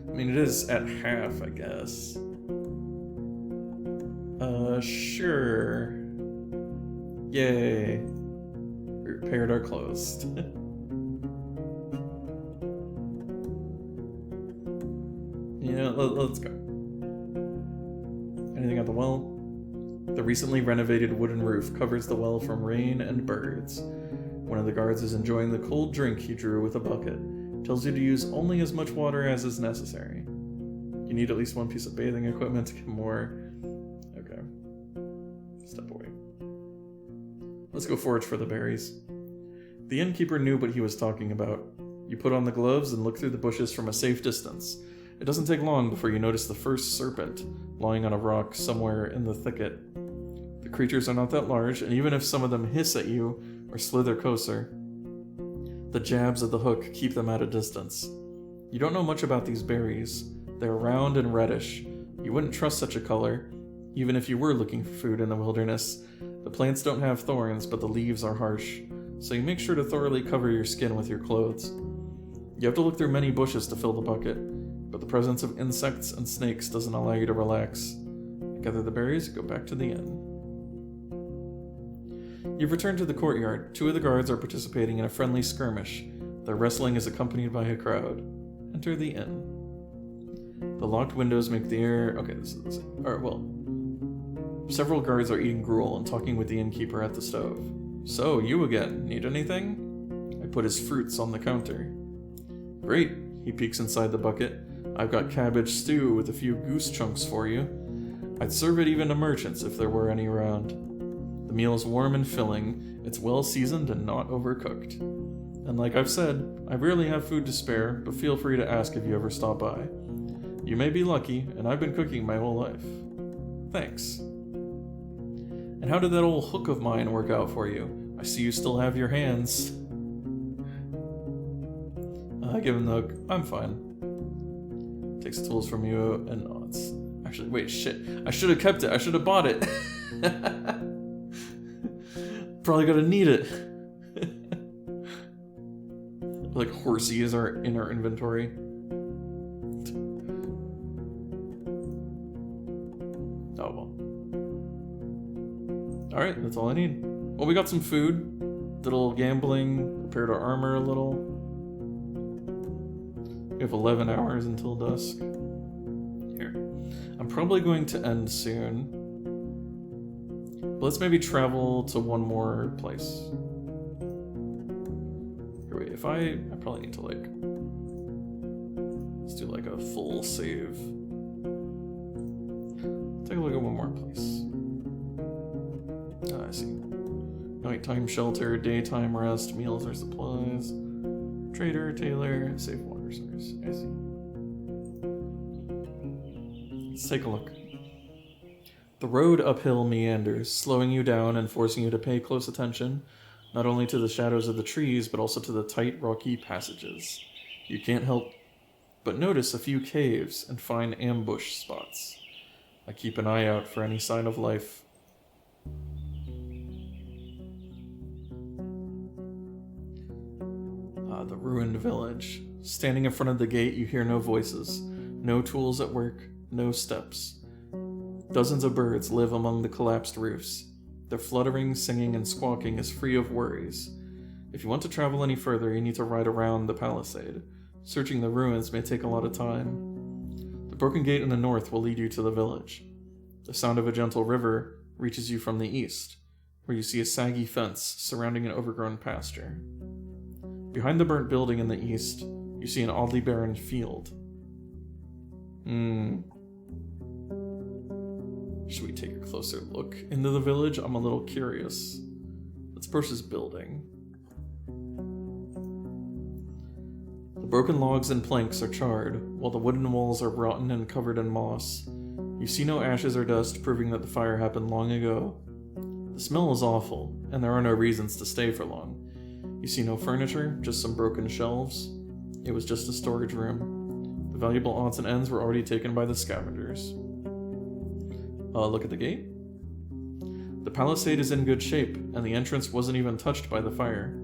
A: I mean, it is at half, I guess. Sure. Yay. We repaired our clothes. Yeah, let's go. Anything at the well? The recently renovated wooden roof covers the well from rain and birds. One of the guards is enjoying the cold drink he drew with a bucket. Tells you to use only as much water as is necessary. You need at least one piece of bathing equipment to get more. Okay. Step away. Let's go forage for the berries. The innkeeper knew what he was talking about. You put on the gloves and look through the bushes from a safe distance. It doesn't take long before you notice the first serpent lying on a rock somewhere in the thicket. The creatures are not that large, and even if some of them hiss at you or slither closer, the jabs of the hook keep them at a distance. You don't know much about these berries. They're round and reddish. You wouldn't trust such a color, even if you were looking for food in the wilderness. The plants don't have thorns, but the leaves are harsh, so you make sure to thoroughly cover your skin with your clothes. You have to look through many bushes to fill the bucket, but the presence of insects and snakes doesn't allow you to relax. Gather the berries, go back to the inn. You've returned to the courtyard. 2 of the guards are participating in a friendly skirmish. Their wrestling is accompanied by a crowd. Enter the inn. The locked windows make the air... Okay, this is... Alright, well... Several guards are eating gruel and talking with the innkeeper at the stove. So, you again. Need anything? I put his fruits on the counter. Great. He peeks inside the bucket. I've got cabbage stew with a few goose chunks for you. I'd serve it even to merchants if there were any around. The meal is warm and filling. It's well seasoned and not overcooked. And like I've said, I rarely have food to spare, but feel free to ask if you ever stop by. You may be lucky, and I've been cooking my whole life. Thanks. And how did that old hook of mine work out for you? I see you still have your hands. I give him the hook. I'm fine. Takes the tools from you and nods. Actually, wait, shit. I should have kept it. I should have bought it. Probably gonna need it. Like horsies are in our inventory. Oh well. Alright, that's all I need. Well, we got some food. Did a little gambling. Repaired our armor a little. We have 11 hours until dusk. Here. I'm probably going to end soon. But let's maybe travel to one more place. Here, wait, if I probably need to like... Let's do like a full save. Take a look at one more place. I see. Nighttime shelter, daytime rest, meals or supplies. Trader, tailor, safe water source. I see. Let's take a look. The road uphill meanders, slowing you down and forcing you to pay close attention, not only to the shadows of the trees, but also to the tight, rocky passages. You can't help but notice a few caves and find ambush spots. I keep an eye out for any sign of life. The ruined village. Standing in front of the gate, you hear no voices, no tools at work, no steps. Dozens of birds live among the collapsed roofs. Their fluttering, singing, and squawking is free of worries. If you want to travel any further, you need to ride around the palisade. Searching the ruins may take a lot of time. The broken gate in the north will lead you to the village. The sound of a gentle river reaches you from the east, where you see a saggy fence surrounding an overgrown pasture. Behind the burnt building in the east, you see an oddly barren field. Should we take a closer look into the village? I'm a little curious. Let's approach this building. The broken logs and planks are charred, while the wooden walls are rotten and covered in moss. You see no ashes or dust, proving that the fire happened long ago. The smell is awful, and there are no reasons to stay for long. You see no furniture, just some broken shelves. It was just a storage room. The valuable odds and ends were already taken by the scavengers. Look at the gate. The palisade is in good shape, and the entrance wasn't even touched by the fire.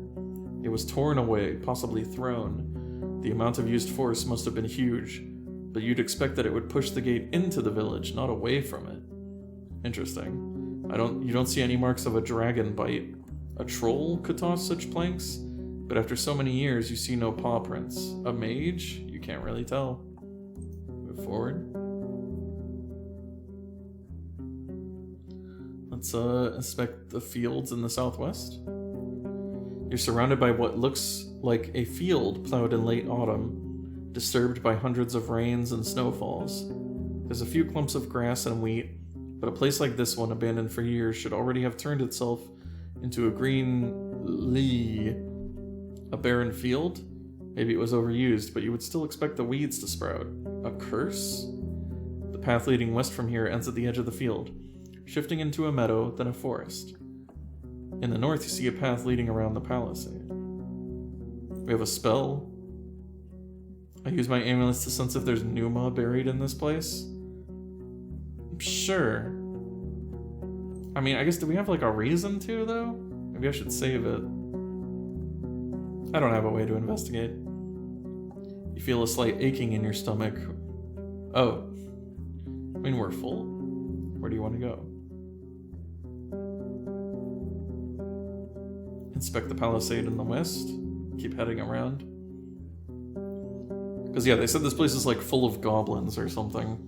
A: It was torn away, possibly thrown. The amount of used force must have been huge, but you'd expect that it would push the gate into the village, not away from it. Interesting. You don't see any marks of a dragon bite. A troll could toss such planks, but after so many years, you see no paw prints. A mage? You can't really tell. Move forward. Let's inspect the fields in the southwest. You're surrounded by what looks like a field plowed in late autumn, disturbed by hundreds of rains and snowfalls. There's a few clumps of grass and wheat, but a place like this one, abandoned for years, should already have turned itself into a green lea. A barren field? Maybe it was overused, but you would still expect the weeds to sprout. A curse? The path leading west from here ends at the edge of the field, shifting into a meadow, then a forest. In the north, you see a path leading around the palisade. We have a spell. I use my amulets to sense if there's Numa buried in this place. Sure. I mean, I guess, do we have like a reason to, though? Maybe I should save it. I don't have a way to investigate. You feel a slight aching in your stomach. Oh. I mean, we're full. Where do you want to go? Inspect the palisade in the west. Keep heading around. Because, yeah, they said this place is like full of goblins or something.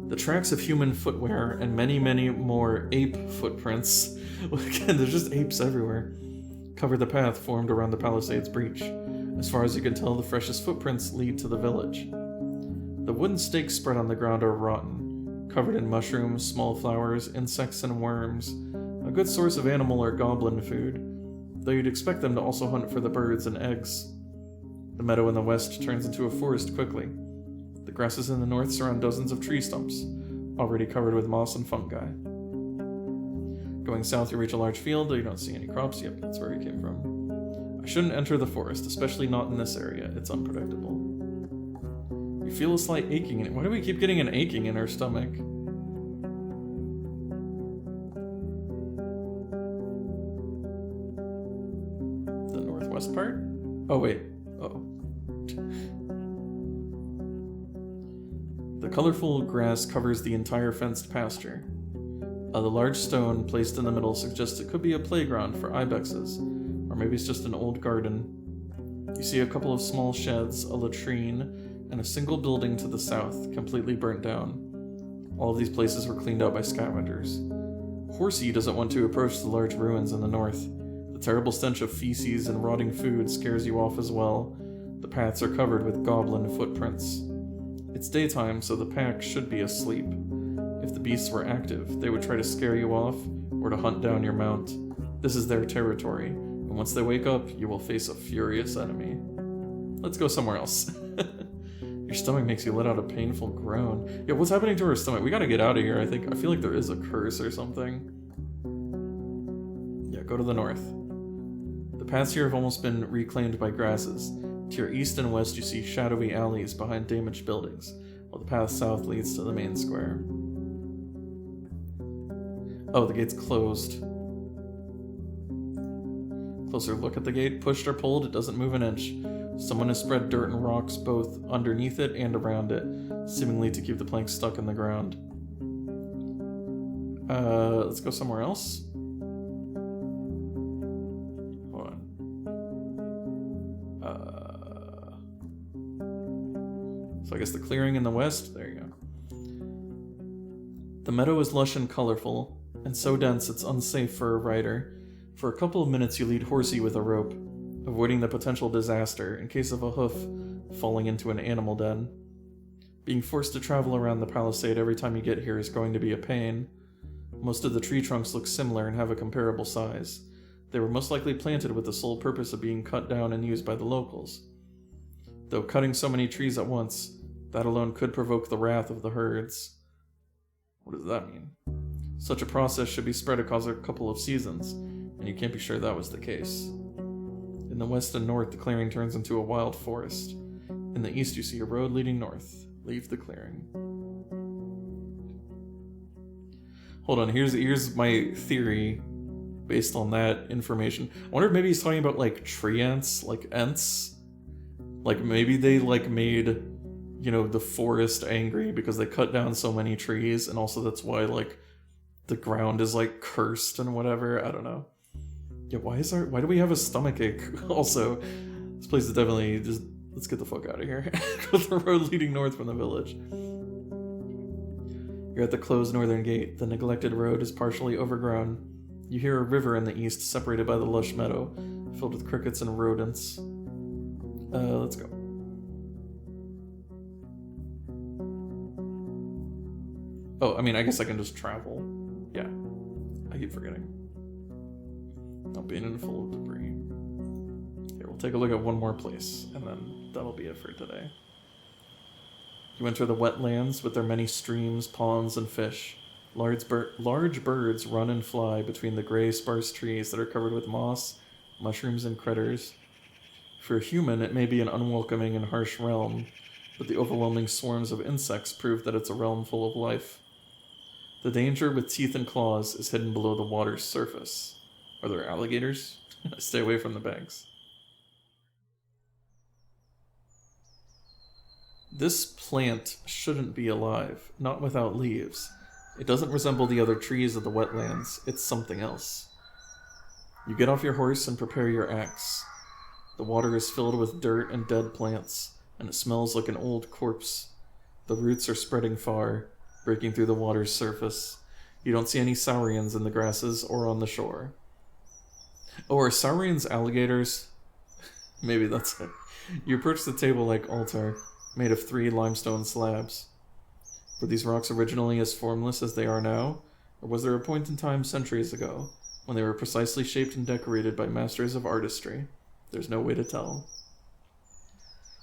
A: The tracks of human footwear and many, many more ape footprints, again, there's just apes everywhere, cover the path formed around the palisade's breach. As far as you can tell, the freshest footprints lead to the village. The wooden stakes spread on the ground are rotten, covered in mushrooms, small flowers, insects, and worms, a good source of animal or goblin food, though you'd expect them to also hunt for the birds and eggs. The meadow in the west turns into a forest quickly. The grasses in the north surround dozens of tree stumps, already covered with moss and fungi. Going south, you reach a large field, though you don't see any crops. Yep, that's where we came from. I shouldn't enter the forest, especially not in this area. It's unpredictable. You feel a slight aching in it. Why do we keep getting an aching in our stomach? The northwest part? Oh, wait. Oh. The colorful grass covers the entire fenced pasture. The large stone placed in the middle suggests it could be a playground for ibexes, or maybe it's just an old garden. You see a couple of small sheds, a latrine, and a single building to the south, completely burnt down. All of these places were cleaned out by scavengers. Horsey doesn't want to approach the large ruins in the north. The terrible stench of feces and rotting food scares you off as well. The paths are covered with goblin footprints. It's daytime, so the pack should be asleep. If the beasts were active, they would try to scare you off, or to hunt down your mount. This is their territory, and once they wake up, you will face a furious enemy. Let's go somewhere else. Your stomach makes you let out a painful groan. Yeah, what's happening to our stomach? We gotta get out of here, I think. I feel like there is a curse or something. Yeah, go to the north. The paths here have almost been reclaimed by grasses. To your east and west, you see shadowy alleys behind damaged buildings, while the path south leads to the main square. Oh, the gate's closed. Closer look at the gate. Pushed or pulled, it doesn't move an inch. Someone has spread dirt and rocks both underneath it and around it, seemingly to keep the planks stuck in the ground. Let's go somewhere else. Hold on. So I guess the clearing in the west, there you go. The meadow is lush and colorful, and so dense it's unsafe for a rider. For a couple of minutes you lead Horsey with a rope, avoiding the potential disaster in case of a hoof falling into an animal den. Being forced to travel around the palisade every time you get here is going to be a pain. Most of the tree trunks look similar and have a comparable size. They were most likely planted with the sole purpose of being cut down and used by the locals. Though cutting so many trees at once, that alone could provoke the wrath of the herds. What does that mean? Such a process should be spread across a couple of seasons, and you can't be sure that was the case. In the west and north, the clearing turns into a wild forest. In the east, you see a road leading north. Leave the clearing. Hold on, here's my theory based on that information. I wonder if maybe he's talking about, like, tree ants, like ents. Like, maybe they, like, made, you know, the forest angry because they cut down so many trees, and also that's why, like, the ground is, like, cursed and whatever. I don't know. Yeah, why do we have a stomachache? Also, this place is definitely just, let's get the fuck out of here. Go to the road leading north from the village. You're at the closed northern gate. The neglected road is partially overgrown. You hear a river in the east, separated by the lush meadow, filled with crickets and rodents. Let's go. Oh, I mean, I guess I can just travel. Yeah, I keep forgetting. Not being in full of debris. Here, we'll take a look at one more place, and then that'll be it for today. You enter the wetlands with their many streams, ponds, and fish. Large birds run and fly between the gray, sparse trees that are covered with moss, mushrooms, and critters. For a human, it may be an unwelcoming and harsh realm, but the overwhelming swarms of insects prove that it's a realm full of life. The danger with teeth and claws is hidden below the water's surface. Are there alligators? Stay away from the banks. This plant shouldn't be alive, not without leaves. It doesn't resemble the other trees of the wetlands, it's something else. You get off your horse and prepare your axe. The water is filled with dirt and dead plants, and it smells like an old corpse. The roots are spreading far, breaking through the water's surface. You don't see any saurians in the grasses or on the shore. Oh, are saurians alligators? Maybe that's it. You approach the table-like altar, made of 3 limestone slabs. Were these rocks originally as formless as they are now, or was there a point in time centuries ago when they were precisely shaped and decorated by masters of artistry? There's no way to tell.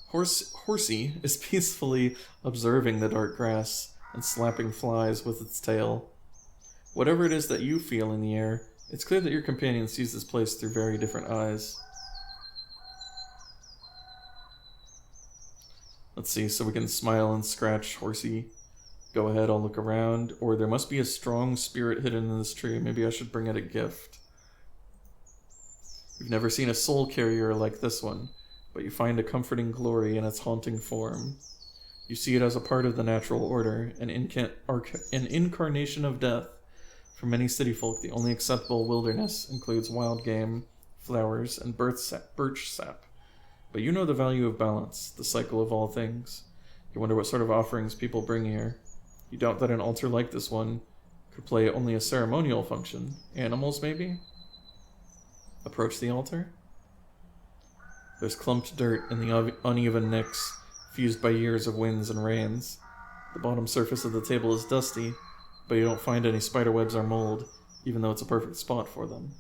A: Horsey is peacefully observing the dark grass and slapping flies with its tail. Whatever it is that you feel in the air, it's clear that your companion sees this place through very different eyes. Let's see, so we can smile and scratch Horsey. Go ahead, I'll look around. Or there must be a strong spirit hidden in this tree. Maybe I should bring it a gift. You've never seen a soul carrier like this one, but you find a comforting glory in its haunting form. You see it as a part of the natural order, an incarnation of death. For many city folk, the only acceptable wilderness includes wild game, flowers, and birch sap. But you know the value of balance, the cycle of all things. You wonder what sort of offerings people bring here. You doubt that an altar like this one could play only a ceremonial function. Animals, maybe? Approach the altar. There's clumped dirt in the uneven nicks, fused by years of winds and rains. The bottom surface of the table is dusty, but you don't find any spiderwebs or mold, even though it's a perfect spot for them.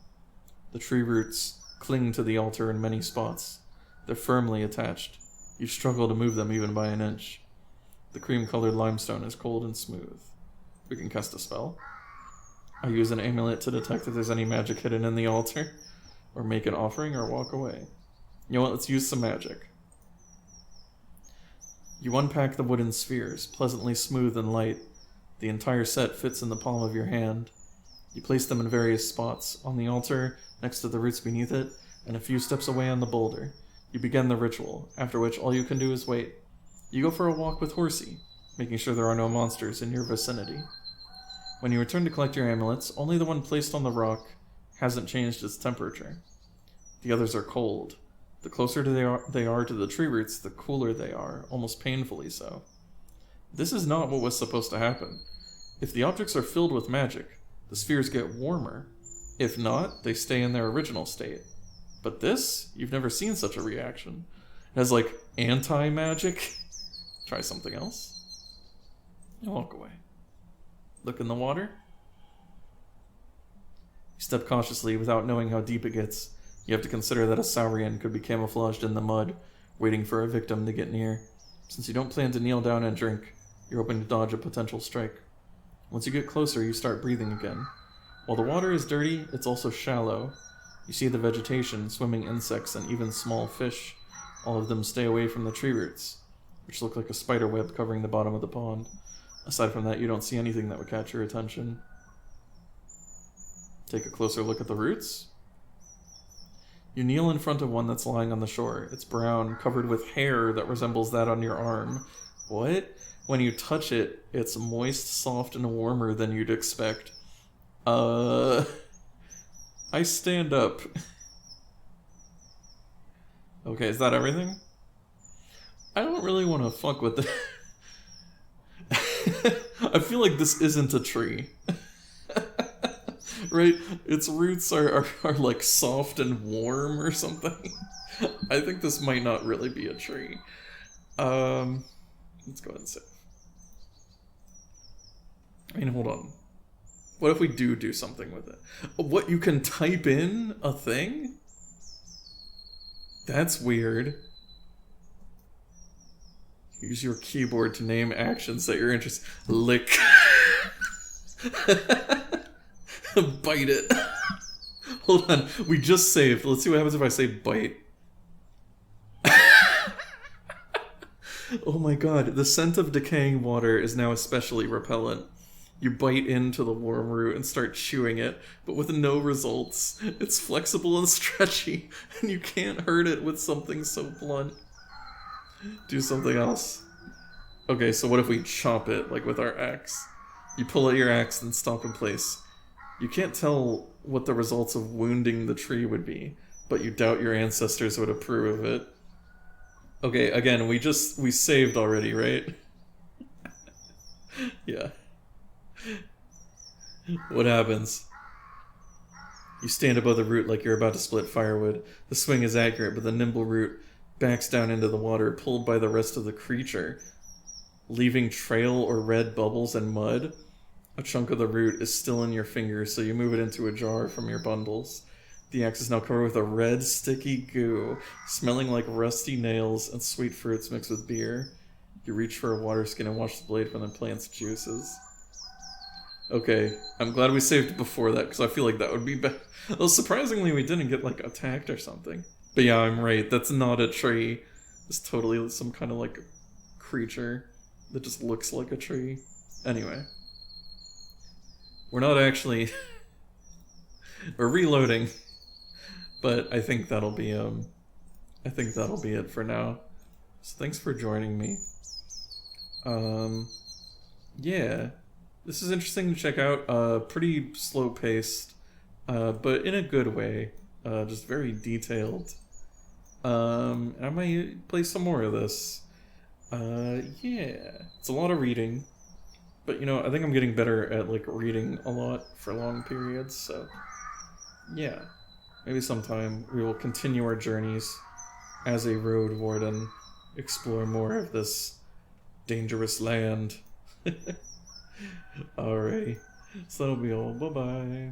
A: The tree roots cling to the altar in many spots. They're firmly attached. You struggle to move them even by an inch. The cream-colored limestone is cold and smooth. We can cast a spell. I use an amulet to detect if there's any magic hidden in the altar, or make an offering, or walk away. You know what, let's use some magic. You unpack the wooden spheres, pleasantly smooth and light. The entire set fits in the palm of your hand. You place them in various spots, on the altar, next to the roots beneath it, and a few steps away on the boulder. You begin the ritual, after which all you can do is wait. You go for a walk with Horsey, making sure there are no monsters in your vicinity. When you return to collect your amulets, only the one placed on the rock hasn't changed its temperature. The others are cold. The closer they are to the tree roots, the cooler they are, almost painfully so. This is not what was supposed to happen. If the objects are filled with magic, the spheres get warmer. If not, they stay in their original state. But this, you've never seen such a reaction. It has like anti-magic. Try something else. And walk away. Look in the water. You step cautiously without knowing how deep it gets. You have to consider that a saurian could be camouflaged in the mud, waiting for a victim to get near. Since you don't plan to kneel down and drink, you're hoping to dodge a potential strike. Once you get closer, you start breathing again. While the water is dirty, it's also shallow. You see the vegetation, swimming insects, and even small fish. All of them stay away from the tree roots, which look like a spider web covering the bottom of the pond. Aside from that, you don't see anything that would catch your attention. Take a closer look at the roots. You kneel in front of one that's lying on the shore. It's brown, covered with hair that resembles that on your arm. What? When you touch it, it's moist, soft, and warmer than you'd expect. I stand up. Okay, is that everything? I don't really want to fuck with it. I feel like this isn't a tree. Right? Its roots are like soft and warm or something. I think this might not really be a tree. Let's go ahead and save. I mean, hold on. What if we do something with it? What, you can type in a thing? That's weird. Use your keyboard to name actions that you're interested. Lick. Bite it. Hold on. We just saved. Let's see what happens if I say bite. Oh my god. The scent of decaying water is now especially repellent. You bite into the warm root and start chewing it, but with no results. It's flexible and stretchy, and you can't hurt it with something so blunt. Do something else. Okay, so what if we chop it, like with our axe? You pull out your axe and stop in place. You can't tell what the results of wounding the tree would be, but you doubt your ancestors would approve of it. Okay, again, we saved already, right? Yeah. What happens? You stand above the root like you're about to split firewood. The swing is accurate, but the nimble root backs down into the water, pulled by the rest of the creature, leaving trail or red bubbles and mud. A chunk of the root is still in your fingers, so you move it into a jar from your bundles. The axe is now covered with a red, sticky goo, smelling like rusty nails and sweet fruits mixed with beer. You reach for a water skin and wash the blade from the plant's juices. Okay, I'm glad we saved before that, because I feel like that would be better. Well, surprisingly, we didn't get, like, attacked or something. But yeah, I'm right, that's not a tree. It's totally some kind of, like, creature that just looks like a tree. Anyway. We're not actually... We're reloading. But I think that'll be, it for now. So thanks for joining me. Yeah. This is interesting to check out. Pretty slow-paced, but in a good way. Just very detailed. And I might play some more of this. Yeah. It's a lot of reading. But, you know, I think I'm getting better at, like, reading a lot for long periods, so... Yeah. Maybe sometime we will continue our journeys as a Roadwarden, explore more of this dangerous land. Alright, so that'll be all. Bye-bye.